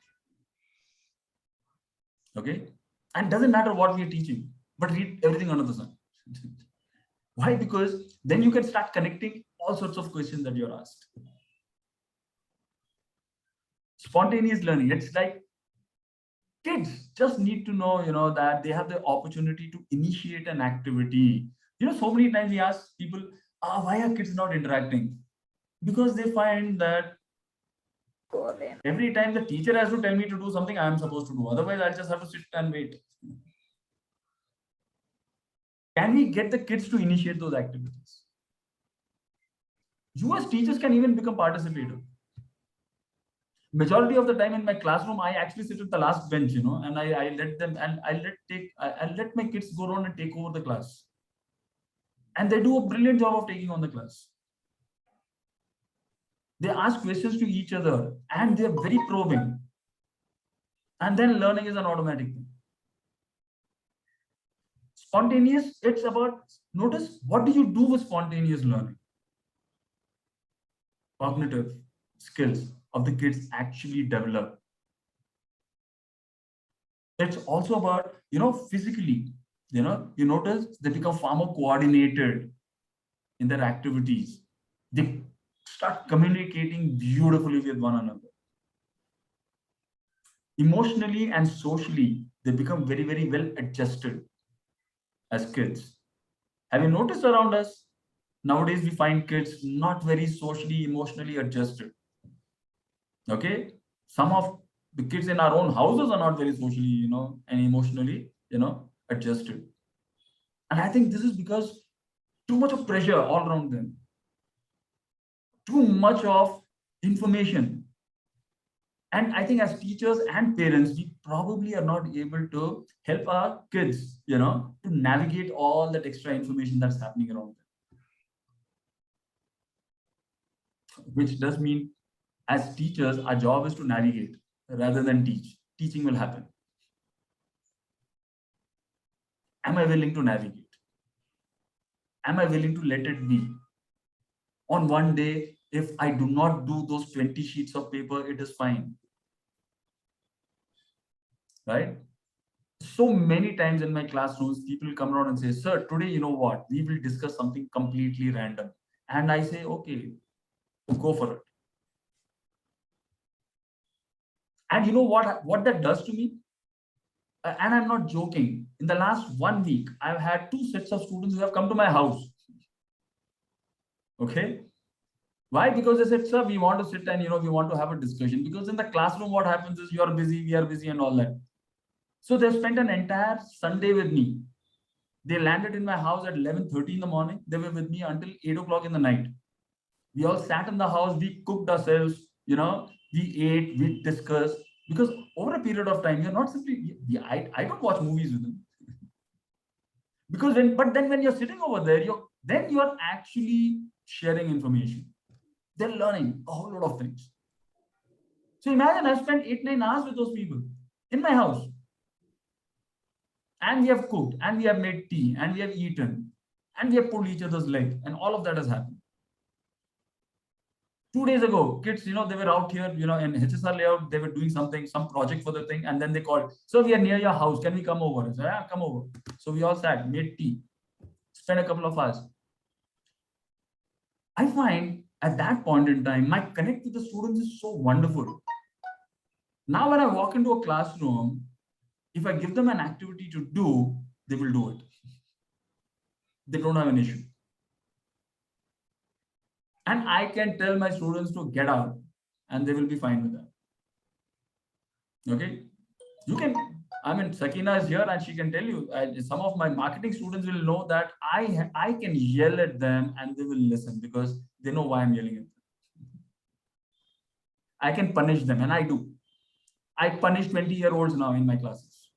Okay? And doesn't matter what we are teaching, but read everything under the sun. Why? Because then you can start connecting all sorts of questions that you're asked. Spontaneous learning, it's like kids just need to know, that they have the opportunity to initiate an activity. So many times we ask people, why are kids not interacting? Because they find that every time the teacher has to tell me to do something, I am supposed to do. Otherwise, I'll just have to sit and wait. Can we get the kids to initiate those activities? You as teachers can even become participative. Majority of the time in my classroom, I actually sit at the last bench, and I let them, and I'll let my kids go around and take over the class. And they do a brilliant job of taking on the class. They ask questions to each other and they're very probing. And then learning is an automatic thing. Spontaneous, it's about, notice, what do you do with spontaneous learning? Cognitive skills of the kids actually develop. It's also about, physically, you notice they become far more coordinated in their activities. They start communicating beautifully with one another. Emotionally and socially, they become very, very well adjusted as kids. Have you noticed around us? Nowadays, we find kids not very socially, emotionally adjusted. Okay? Some of the kids in our own houses are not very socially, and emotionally, adjusted. And I think this is because too much of pressure all around them. Too much of information. And I think as teachers and parents, we probably are not able to help our kids, to navigate all that extra information that's happening around them. Which does mean as teachers, our job is to navigate rather than teach. Teaching will happen. Am I willing to navigate? Am I willing to let it be? On one day, if I do not do those 20 sheets of paper, it is fine. Right? So many times in my classrooms, people come around and say, sir, today, you know what? We will discuss something completely random. And I say, okay, go for it. And you know what that does to me? And I'm not joking. In the last 1 week, I've had 2 sets of students who have come to my house. Okay. Why? Because they said, sir, we want to sit and, we want to have a discussion. Because in the classroom, what happens is you're busy, we are busy and all that. So they've spent an entire Sunday with me. They landed in my house at 11:30 in the morning. They were with me until 8 o'clock in the night. We all sat in the house. We cooked ourselves, we We ate, we discussed, because over a period of time, you're not simply, I don't watch movies with them. Because but then when you're sitting over there, you're actually sharing information. They're learning a whole lot of things. So imagine I've spent 8-9 hours with those people in my house. And we have cooked, and we have made tea, and we have eaten, and we have pulled each other's leg, and all of that has happened. 2 days ago, kids, they were out here, in HSR layout, they were doing something, some project for the thing, and then they called, so we are near your house, can we come over? I said, yeah, come over. So we all sat, made tea, spent a couple of hours. I find at that point in time, my connect with the students is so wonderful. Now, when I walk into a classroom, if I give them an activity to do, they will do it. They don't have an issue. And I can tell my students to get out and they will be fine with that. Okay. You can, Sakina is here and she can tell you, some of my marketing students will know that I can yell at them and they will listen because they know why I'm yelling at them. I can punish them, and I do. I punish 20-year-olds now in my classes.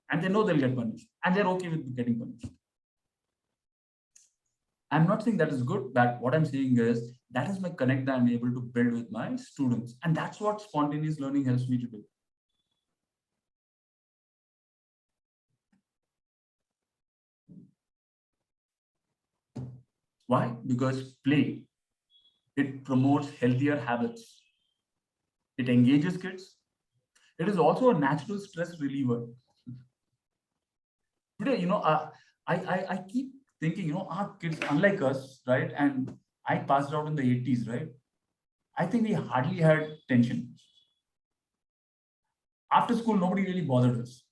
And they know they'll get punished. And they're okay with getting punished. I'm not saying that is good, but what I'm saying is that is my connect that I'm able to build with my students. And that's what spontaneous learning helps me to do. Why? Because play, it promotes healthier habits. It engages kids. It is also a natural stress reliever. Today, I keep thinking, our kids, unlike us, right? And I passed out in the 80s, right? I think we hardly had tension. After school, nobody really bothered us.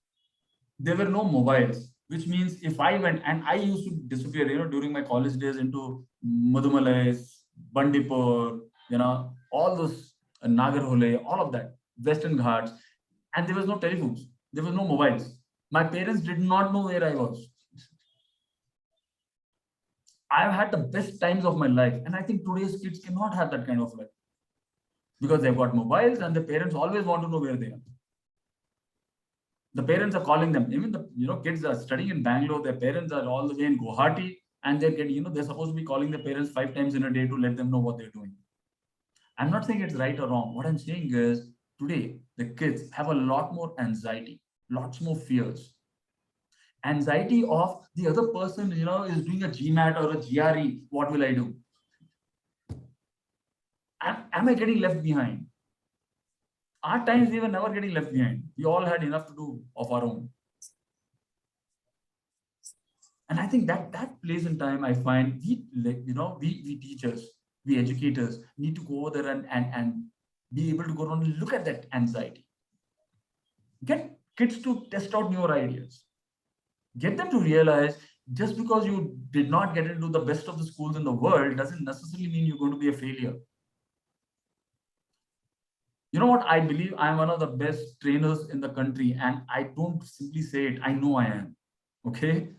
There were no mobiles, which means if I went, and I used to disappear, during my college days into Madhumalais, Bandipur, all those Nagarhole, all of that, Western Ghats, and there was no telephones, there was no mobiles. My parents did not know where I was. I've had the best times of my life, and I think today's kids cannot have that kind of life because they've got mobiles and the parents always want to know where they are. The parents are calling them. Even the kids are studying in Bangalore. Their parents are all the way in Guwahati, and they're getting, they're supposed to be calling their parents 5 times in a day to let them know what they're doing. I'm not saying it's right or wrong. What I'm saying is today the kids have a lot more anxiety, lots more fears. Anxiety of the other person, is doing a GMAT or a GRE. What will I do? Am I getting left behind? Our times, we were never getting left behind. We all had enough to do of our own. And I think that place in time, I find we teachers, we educators need to go over there and be able to go around and look at that anxiety. Get kids to test out newer ideas. Get them to realize just because you did not get into the best of the schools in the world doesn't necessarily mean you're going to be a failure. You know what? I believe I'm one of the best trainers in the country, and I don't simply say it. I know I am. Okay.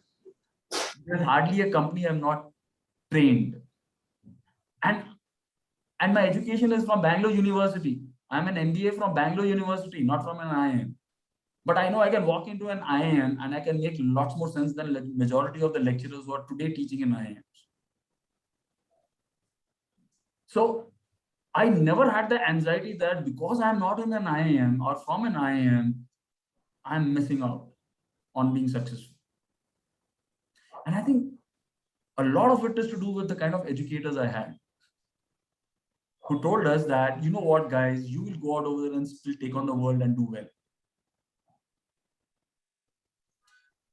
There's hardly a company I'm not trained. And my education is from Bangalore University. I'm an MBA from Bangalore University, not from an IIM. But I know I can walk into an IIM and I can make lots more sense than the majority of the lecturers who are today teaching in IIMs. So I never had the anxiety that because I'm not in an IIM or from an IIM, I'm missing out on being successful. And I think a lot of it is to do with the kind of educators I had who told us that, you know what, guys, you will go out over there and still take on the world and do well.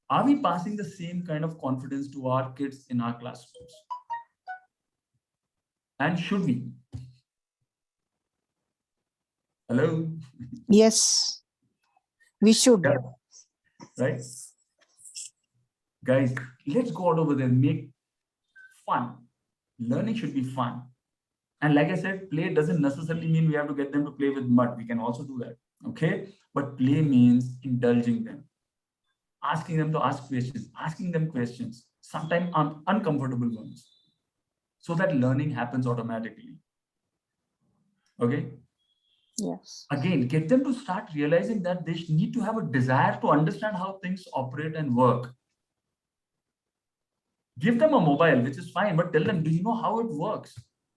Are we passing the same kind of confidence to our kids in our classrooms? And should we? Hello? Yes, we should. Yeah. Right? Guys, let's go out over there and make fun. Learning should be fun. And like I said, play doesn't necessarily mean we have to get them to play with mud. We can also do that. Okay? But play means indulging them. Asking them to ask questions, asking them questions, sometimes uncomfortable ones, so that learning happens automatically. Okay. Yes. Again, get them to start realizing that they need to have a desire to understand how things operate and work. Give them a mobile, which is fine, but tell them, do you know how it works?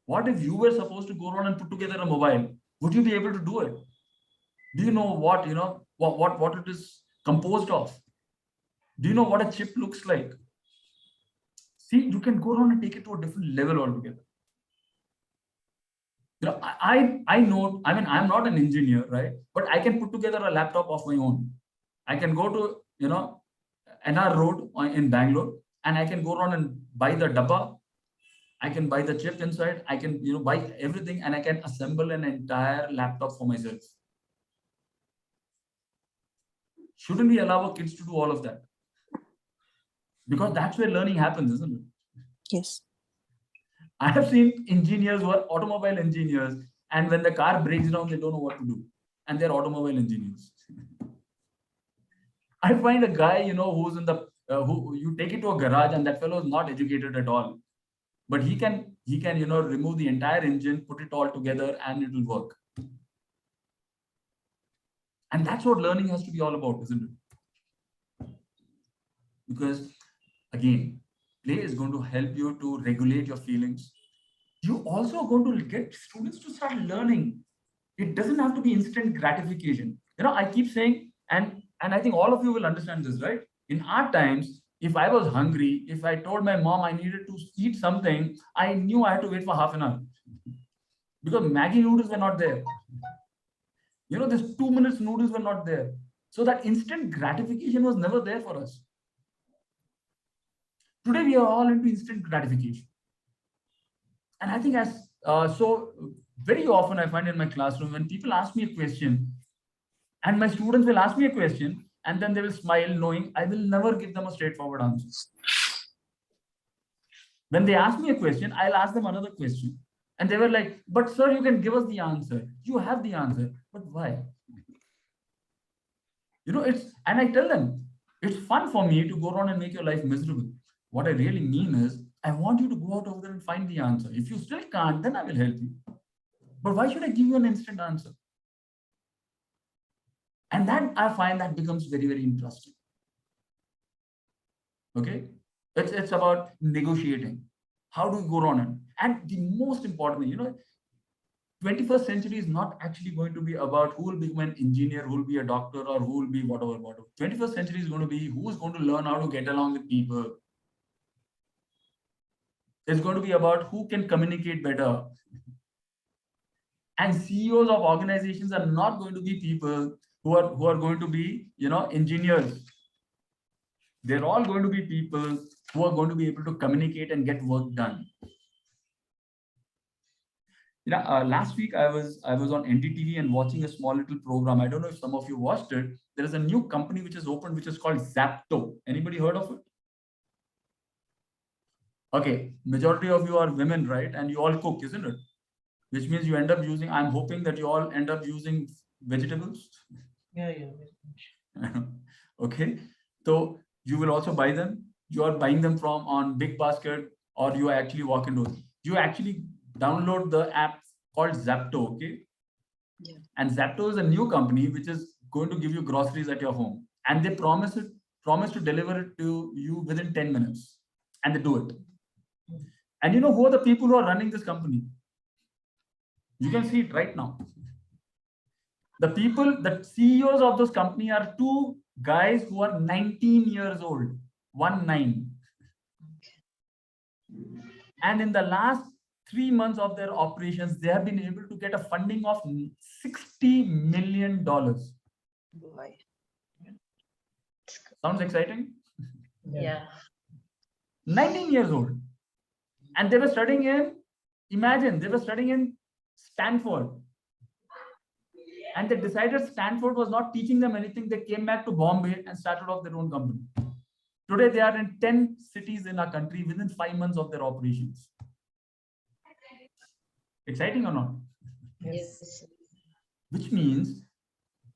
What if you were supposed to go around and put together a mobile? Would you be able to do it? Do you know what, what it is composed of? Do you know what a chip looks like? See, you can go around and take it to a different level altogether. I know, I mean, I'm not an engineer, right? But I can put together a laptop of my own. I can go to, NR Road in Bangalore, and I can go around and buy the dabba. I can buy the chip inside. I can, buy everything, and I can assemble an entire laptop for myself. Shouldn't we allow our kids to do all of that? Because that's where learning happens, isn't it? Yes. I have seen engineers who are automobile engineers, and when the car breaks down, they don't know what to do. And they're automobile engineers. I find a guy, who's in the, who you take it to a garage, and that fellow is not educated at all. But he can, remove the entire engine, put it all together, and it will work. And that's what learning has to be all about, isn't it? Because, again, play is going to help you to regulate your feelings. You also are going to get students to start learning. It doesn't have to be instant gratification. I keep saying, and I think all of you will understand this, right? In our times, if I was hungry, if I told my mom I needed to eat something, I knew I had to wait for half an hour. Because Maggi noodles were not there. This 2 minutes noodles were not there. So that instant gratification was never there for us. Today, we are all into instant gratification. And I think so very often I find in my classroom, when people ask me a question, and my students will ask me a question, and then they will smile knowing I will never give them a straightforward answer. When they ask me a question, I'll ask them another question. And they were like, but sir, you can give us the answer. You have the answer. But why? And I tell them, it's fun for me to go around and make your life miserable. What I really mean is, I want you to go out over there and find the answer. If you still can't, then I will help you. But why should I give you an instant answer? And that I find that becomes very, very interesting. Okay? It's about negotiating. How do we go around? And the most important thing, 21st century is not actually going to be about who will become an engineer, who will be a doctor, or who will be whatever. 21st century is going to be who is going to learn how to get along with people. It's going to be about who can communicate better. And CEOs of organizations are not going to be people who are going to be, engineers. They're all going to be people who are going to be able to communicate and get work done. Last week I was on NDTV and watching a small little program. I don't know if some of you watched it. There is a new company which is opened, which is called Zapto. Anybody heard of it? Okay, majority of you are women, right? And you all cook, isn't it? Which means you end up using, I'm hoping that you all end up using vegetables. Yeah. Okay, so you will also buy them. You are buying them from on Big Basket, or you actually walk into it. You actually download the app called Zapto, okay? Yeah. And Zapto is a new company which is going to give you groceries at your home. And they promise to deliver it to you within 10 minutes. And they do it. And you know who are the people who are running this company? You can see it right now. The CEOs of this company are two guys who are 19 years old. 19. And in the last 3 months of their operations, they have been able to get a funding of $60 million. Boy. Sounds exciting? Yeah. 19 years old. And they were studying in Stanford. And they decided Stanford was not teaching them anything. They came back to Bombay and started off their own company. Today, they are in 10 cities in our country within 5 months of their operations. Exciting or not? Yes. Which means,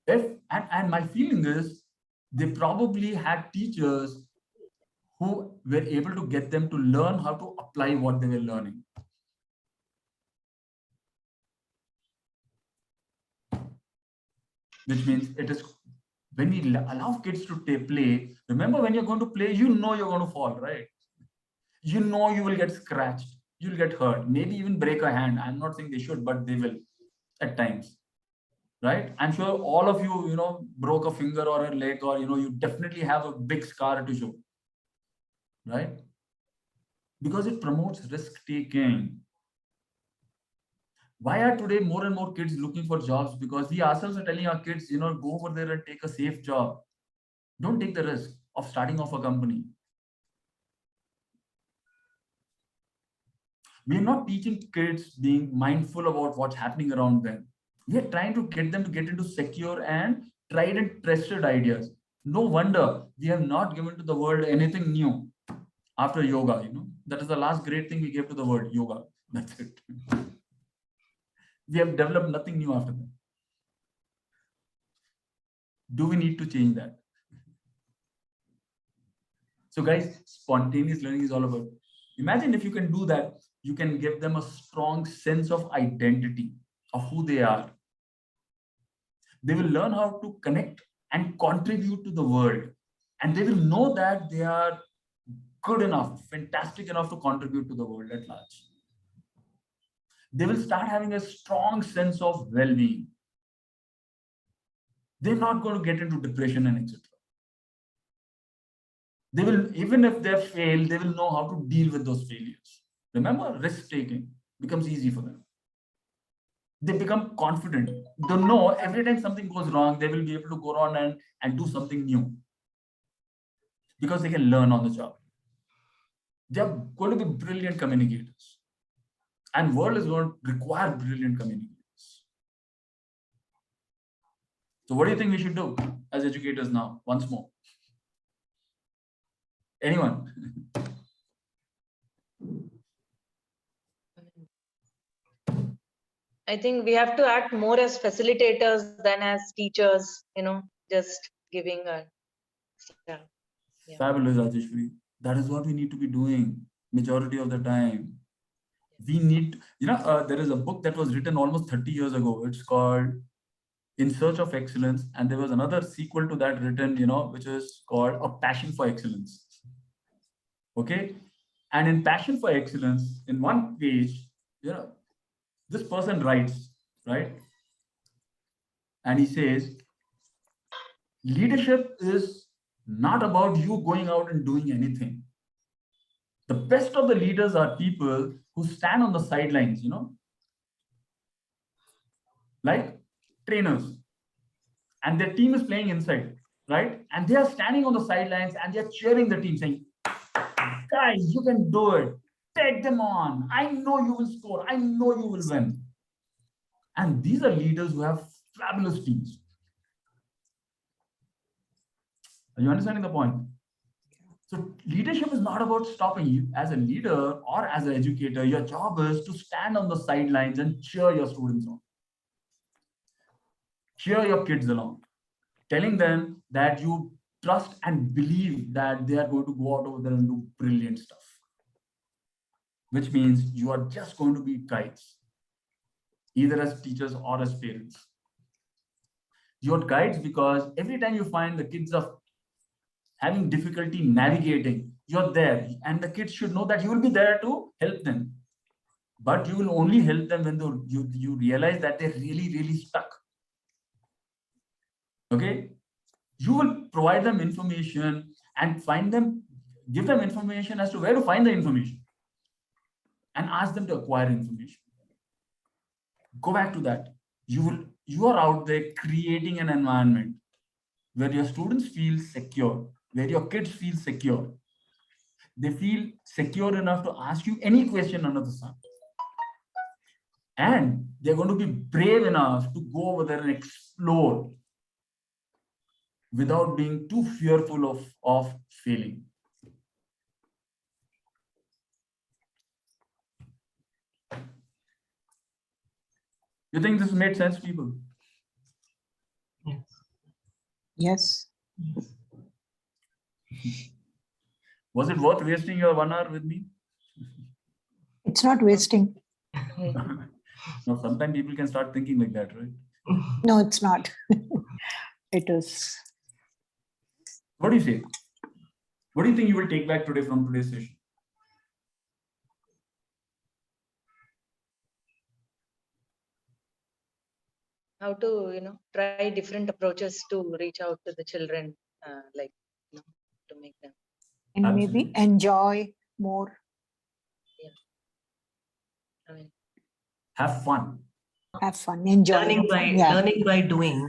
and my feeling is, they probably had teachers who were able to get them to learn how to apply what they were learning. which means it is when we allow kids to play. Remember, when you're going to play, you know you're going to fall, right? You know you will get scratched, you'll get hurt, maybe even break a hand. I'm not saying they should, but they will at times, right? I'm sure all of you, broke a finger or a leg, or you definitely have a big scar to show, right? Because it promotes risk taking. Why are today more and more kids looking for jobs? Because we ourselves are telling our kids, go over there and take a safe job. Don't take the risk of starting off a company. We are not teaching kids being mindful about what's happening around them. We are trying to get them to get into secure and tried and trusted ideas. No wonder we have not given to the world anything new after yoga. That is the last great thing we gave to the world, yoga. That's it. We have developed nothing new after that. Do we need to change that? So guys, spontaneous learning is all about, imagine if you can do that, you can give them a strong sense of identity of who they are. They will learn how to connect and contribute to the world. And they will know that they are good enough, fantastic enough to contribute to the world at large. They will start having a strong sense of well-being. They're not going to get into depression and etc. They will, even if they fail, they will know how to deal with those failures. Remember, risk-taking becomes easy for them. They become confident. They know every time something goes wrong, they will be able to go on and do something new. Because they can learn on the job. They are going to be brilliant communicators. And world is going to require brilliant communicators. So what do you think we should do as educators now? Once more. Anyone? I think we have to act more as facilitators than as teachers, just giving a... Yeah. Fabulous, Rajeshwari. That is what we need to be doing majority of the time. We need, there is a book that was written almost 30 years ago. It's called In Search of Excellence. And there was another sequel to that written, which is called A Passion for Excellence. Okay. And in Passion for Excellence, in one page, this person writes, right? And he says, leadership is not about you going out and doing anything. The best of the leaders are people who stand on the sidelines, like trainers, and their team is playing inside, right? And they are standing on the sidelines and they're cheering the team, saying, guys, you can do it. Take them on. I know you will score. I know you will win. And these are leaders who have fabulous teams. Are you understanding the point? So leadership is not about stopping you. As a leader or as an educator, your job is to stand on the sidelines and cheer your students on. Cheer your kids along, telling them that you trust and believe that they are going to go out over there and do brilliant stuff. Which means you are just going to be guides, either as teachers or as parents. You're guides because every time you find the kids are having difficulty navigating, you're there. And the kids should know that you will be there to help them. But you will only help them when you realize that they're really, really stuck. Okay? You will provide them information and give them information as to where to find the information and ask them to acquire information. Go back to that. You are out there creating an environment where your students feel secure, where your kids feel secure. They feel secure enough to ask you any question under the sun. And they're going to be brave enough to go over there and explore without being too fearful of failing. You think this made sense, people? Yes. Was it worth wasting your 1 hour with me? It's not wasting. No, sometimes people can start thinking like that, right? No, it's not. It is. What do you say? What do you think you will take back today from today's session? How to, try different approaches to reach out to the children, like, to make them. And Absolutely. maybe enjoy more. Yeah. I mean, have fun. Have fun. Enjoy. Learning by doing.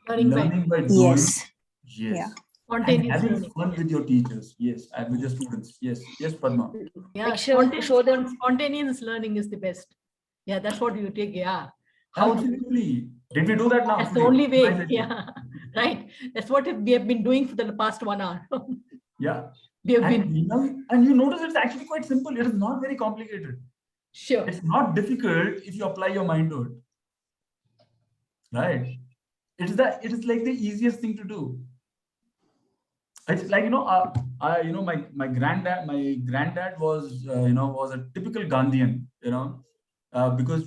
Learning by doing. Yes. Yes. Yeah. And having fun with your teachers. Yes. And with your students. Yes. Yes, Padma. Yeah, Like show them. spontaneous learning is the best. Yeah, that's what you take. Yeah. How Absolutely. Did we do that now? That's the only way. Yeah. Right. That's what we have been doing for the past 1 hour. Yeah. We have and, been. and you notice it's actually quite simple. It is not very complicated. Sure. It's not difficult if you apply your mind to it. Right. It is like the easiest thing to do. It's like, my granddad was, was a typical Gandhian, because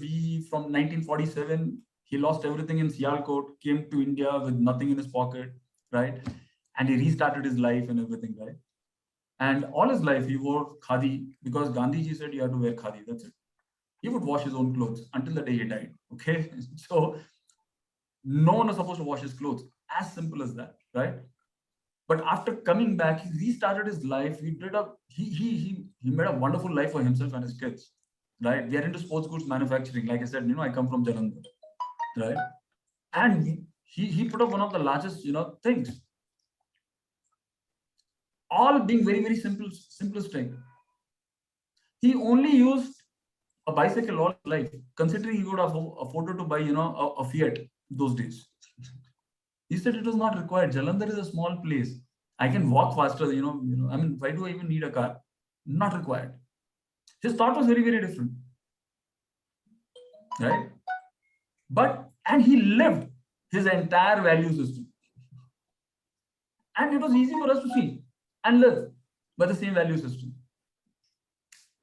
from 1947, he lost everything in Sialkot, came to India with nothing in his pocket, right? And he restarted his life and everything, right? And all his life he wore khadi because Gandhiji said you have to wear khadi. That's it. He would wash his own clothes until the day he died. Okay, so no one is supposed to wash his clothes. As simple as that, right? But after coming back, he restarted his life. He made a wonderful life for himself and his kids, right? We are into sports goods manufacturing. Like I said, I come from Jatinder, right? And he put up one of the largest, things. All being very, very simplistic. He only used a bicycle all his life, considering he would have afforded to buy, a Fiat those days. He said it was not required. Jalandhar is a small place. I can walk faster, why do I even need a car? Not required. His thought was very, very different. Right? And he lived his entire value system. And it was easy for us to see and live by the same value system.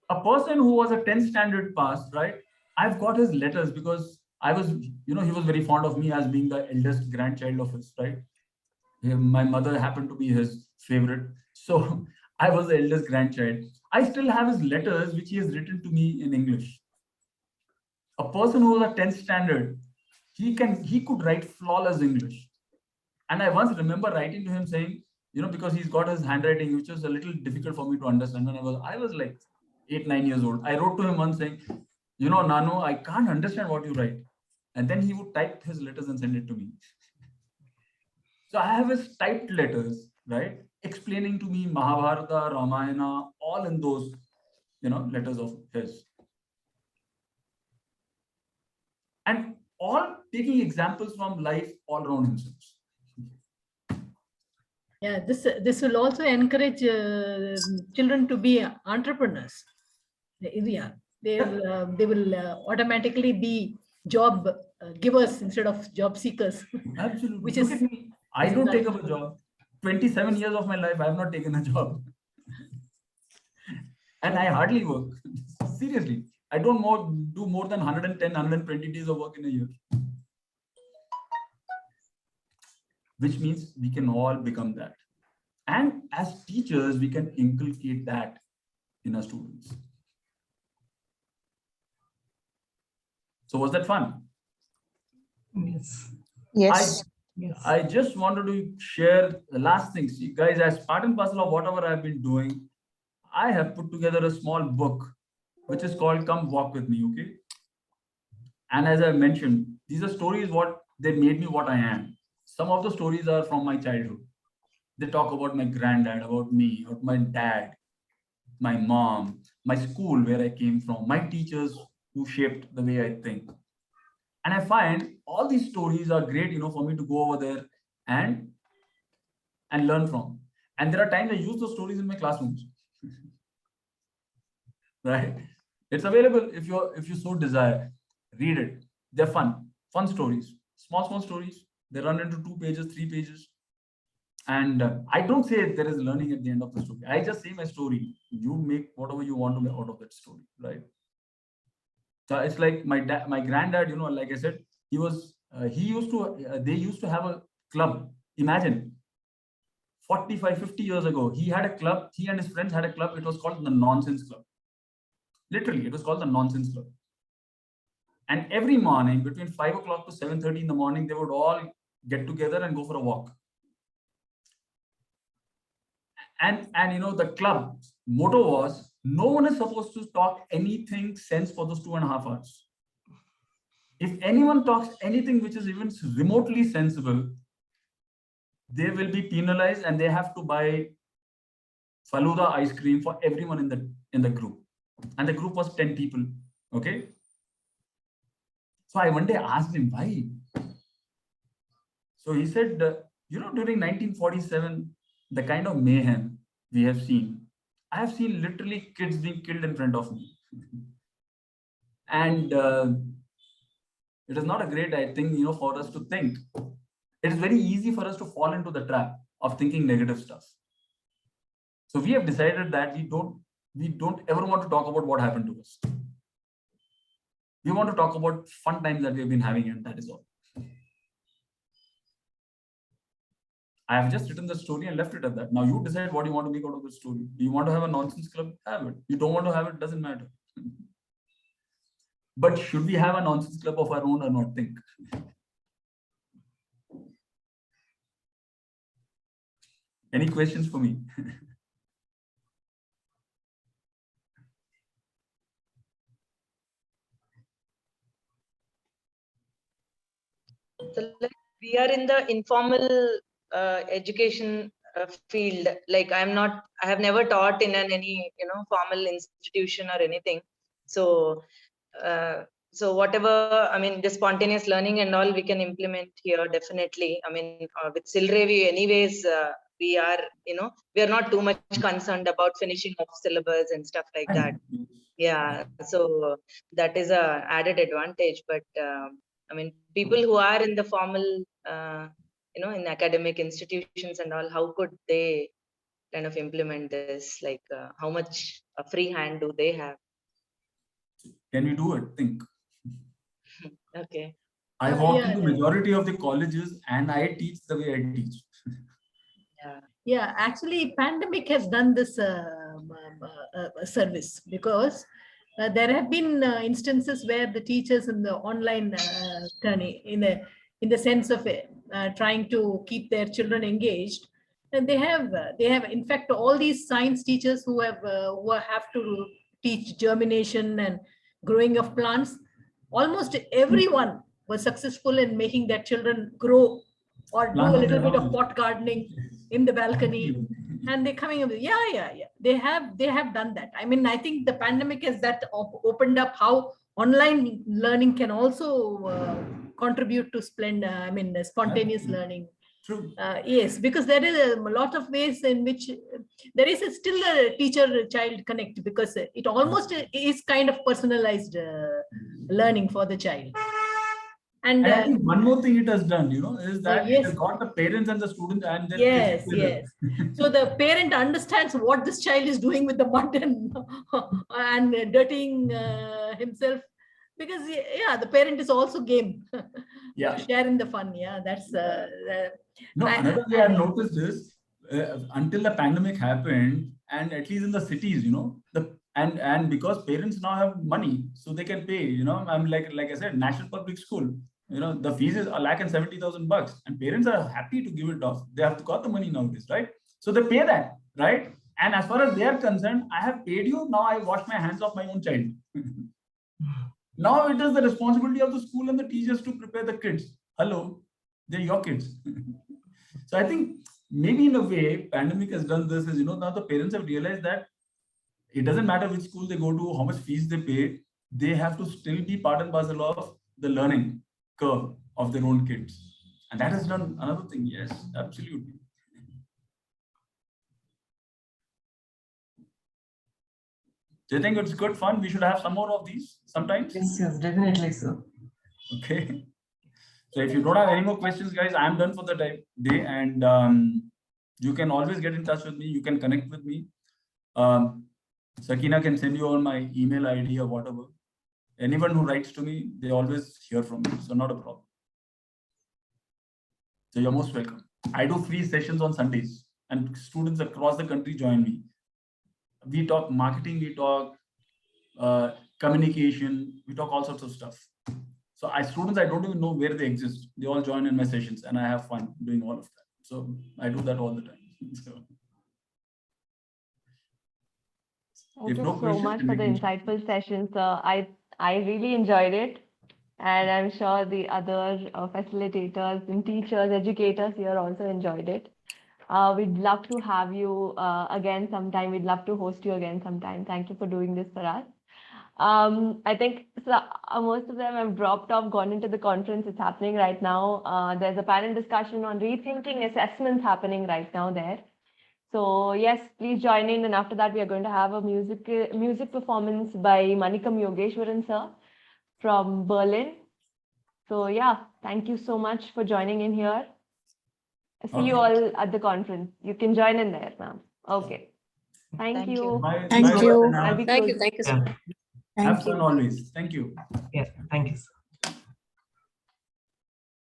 A person who was a 10th standard pass, right? I've got his letters because I was, he was very fond of me as being the eldest grandchild of his, right? My mother happened to be his favorite. So I was the eldest grandchild. I still have his letters, which he has written to me in English. A person who was a 10th standard, he could write flawless English. And I once remember writing to him saying, because he's got his handwriting, which was a little difficult for me to understand. When I was like 8-9 years old. I wrote to him once saying, Nano, I can't understand what you write. And then he would type his letters and send it to me. So I have his typed letters, right? Explaining to me Mahabharata, Ramayana, all in those, letters of his. And all taking examples from life all around himself. Yeah, this will also encourage children to be entrepreneurs. Yeah, they will automatically be job givers instead of job seekers. Absolutely. Which Look is, at me. I don't take up a job. 27 years of my life, I have not taken a job. And I hardly work. Seriously. I don't do more than 110, 120 days of work in a year. Which means we can all become that. And as teachers, we can inculcate that in our students. So was that fun? Yes. Yes. I just wanted to share the last things. You guys, as part and parcel of whatever I've been doing, I have put together a small book, which is called Come Walk With Me, okay? And as I mentioned, these are stories they made me what I am. Some of the stories are from my childhood. They talk about my granddad, about me, about my dad, my mom, my school where I came from, my teachers who shaped the way I think. And I find all these stories are great, for me to go over there and learn from. And there are times I use those stories in my classrooms. Right? It's available if you so desire. Read it. They're fun stories, small stories. They run into 2 pages, 3 pages. And I don't say there is learning at the end of the story. I just say my story. You make whatever you want to make out of that story, right? So it's like my granddad, like I said, they used to have a club. Imagine, 45, 50 years ago, he had a club. He and his friends had a club. It was called the Nonsense Club. Literally, it was called the Nonsense Club. And every morning between 5 o'clock to 7:30 in the morning, they would all get together and go for a walk. And the club motto was, no one is supposed to talk anything sense for those 2.5 hours. If anyone talks anything which is even remotely sensible, they will be penalized and they have to buy Faluda ice cream for everyone in the group. And the group was 10 people. Okay. So I one day asked him why. So he said, during 1947, the kind of mayhem we have seen, I have seen literally kids being killed in front of me. And it is not a great, I think, for us to think. It is very easy for us to fall into the trap of thinking negative stuff. So we have decided that we don't ever want to talk about what happened to us. We want to talk about fun times that we have been having, and that is all. I have just written the story and left it at that. Now you decide what you want to make out of the story. Do you want to have a nonsense club? Have it. You don't want to have it, doesn't matter. But should we have a nonsense club of our own or not? Think. Any questions for me? So like we are in the informal education field. Like I have never taught in any formal institution or anything. So so whatever, I mean, the spontaneous learning and all we can implement here definitely. I mean, with Silrevi, anyways, we are not too much concerned about finishing of syllabus and stuff like that. Yeah, so that is a added advantage. But I mean, people who are in the formal, in academic institutions and all, how could they kind of implement this? Like, how much a free hand do they have? Can we do it? Think. Okay. I walk into majority of the colleges and I teach the way I teach. Yeah, actually, pandemic has done this service because there have been instances where the teachers in the online turning in the sense of trying to keep their children engaged, and they have in fact all these science teachers who have to teach germination and growing of plants. Almost everyone was successful in making their children grow or do a little bit of pot gardening in the balcony, and they're coming up with, they have done that. I mean, I think the pandemic has opened up how online learning can also contribute to spontaneous learning. True. Yes, because there is a lot of ways in which there is still a teacher-child connect, because it almost is kind of personalized learning for the child. And I think one more thing it has done, is that it has got the parents and the students and their kids together. So the parent understands what this child is doing with the mud and dirtying himself, because the parent is also game. Sharing the fun. That's another way I've noticed is until the pandemic happened, and at least in the cities, and because parents now have money, so they can pay. I'm like I said, national public school. The fees is $170,000, and parents are happy to give it off. They have got the money nowadays, right? So they pay that, right? And as far as they are concerned, I have paid you. Now I wash my hands off my own child. Now it is the responsibility of the school and the teachers to prepare the kids. Hello, they're your kids. So I think maybe in a way, pandemic has done this. Is now the parents have realized that it doesn't matter which school they go to, how much fees they pay. They have to still be part and parcel of the learning curve of their own kids, and that has done another thing. Yes, absolutely. Do you think it's good fun? We should have some more of these sometimes. Yes, definitely so. Okay. So if you don't have any more questions, guys, I'm done for the day, and you can always get in touch with me. You can connect with me. Sakina can send you on my email ID or whatever. Anyone who writes to me, they always hear from me. So not a problem. So you're most welcome. I do free sessions on Sundays, and students across the country join me. We talk marketing, we talk communication, we talk all sorts of stuff. So students, I don't even know where they exist. They all join in my sessions, and I have fun doing all of that. So I do that all the time. So, Thank you so much for the insightful session, sir. I really enjoyed it, and I'm sure the other facilitators and teachers, educators here also enjoyed it. We'd love to have you again sometime. We'd love to host you again sometime. Thank you for doing this for us. I think most of them have dropped off, gone into the conference. It's happening right now. There's a panel discussion on rethinking assessments happening right now there. So yes, please join in. And after that, we are going to have a music performance by Manikam Yogeshwaran sir from Berlin. So yeah, thank you so much for joining in here. See you all at the conference. You can join in there, ma'am. Okay. Thank you. Thank you. I'll be Thank you. closing. Thank you, sir. Have fun always. Thank you. Yeah, thank you, sir.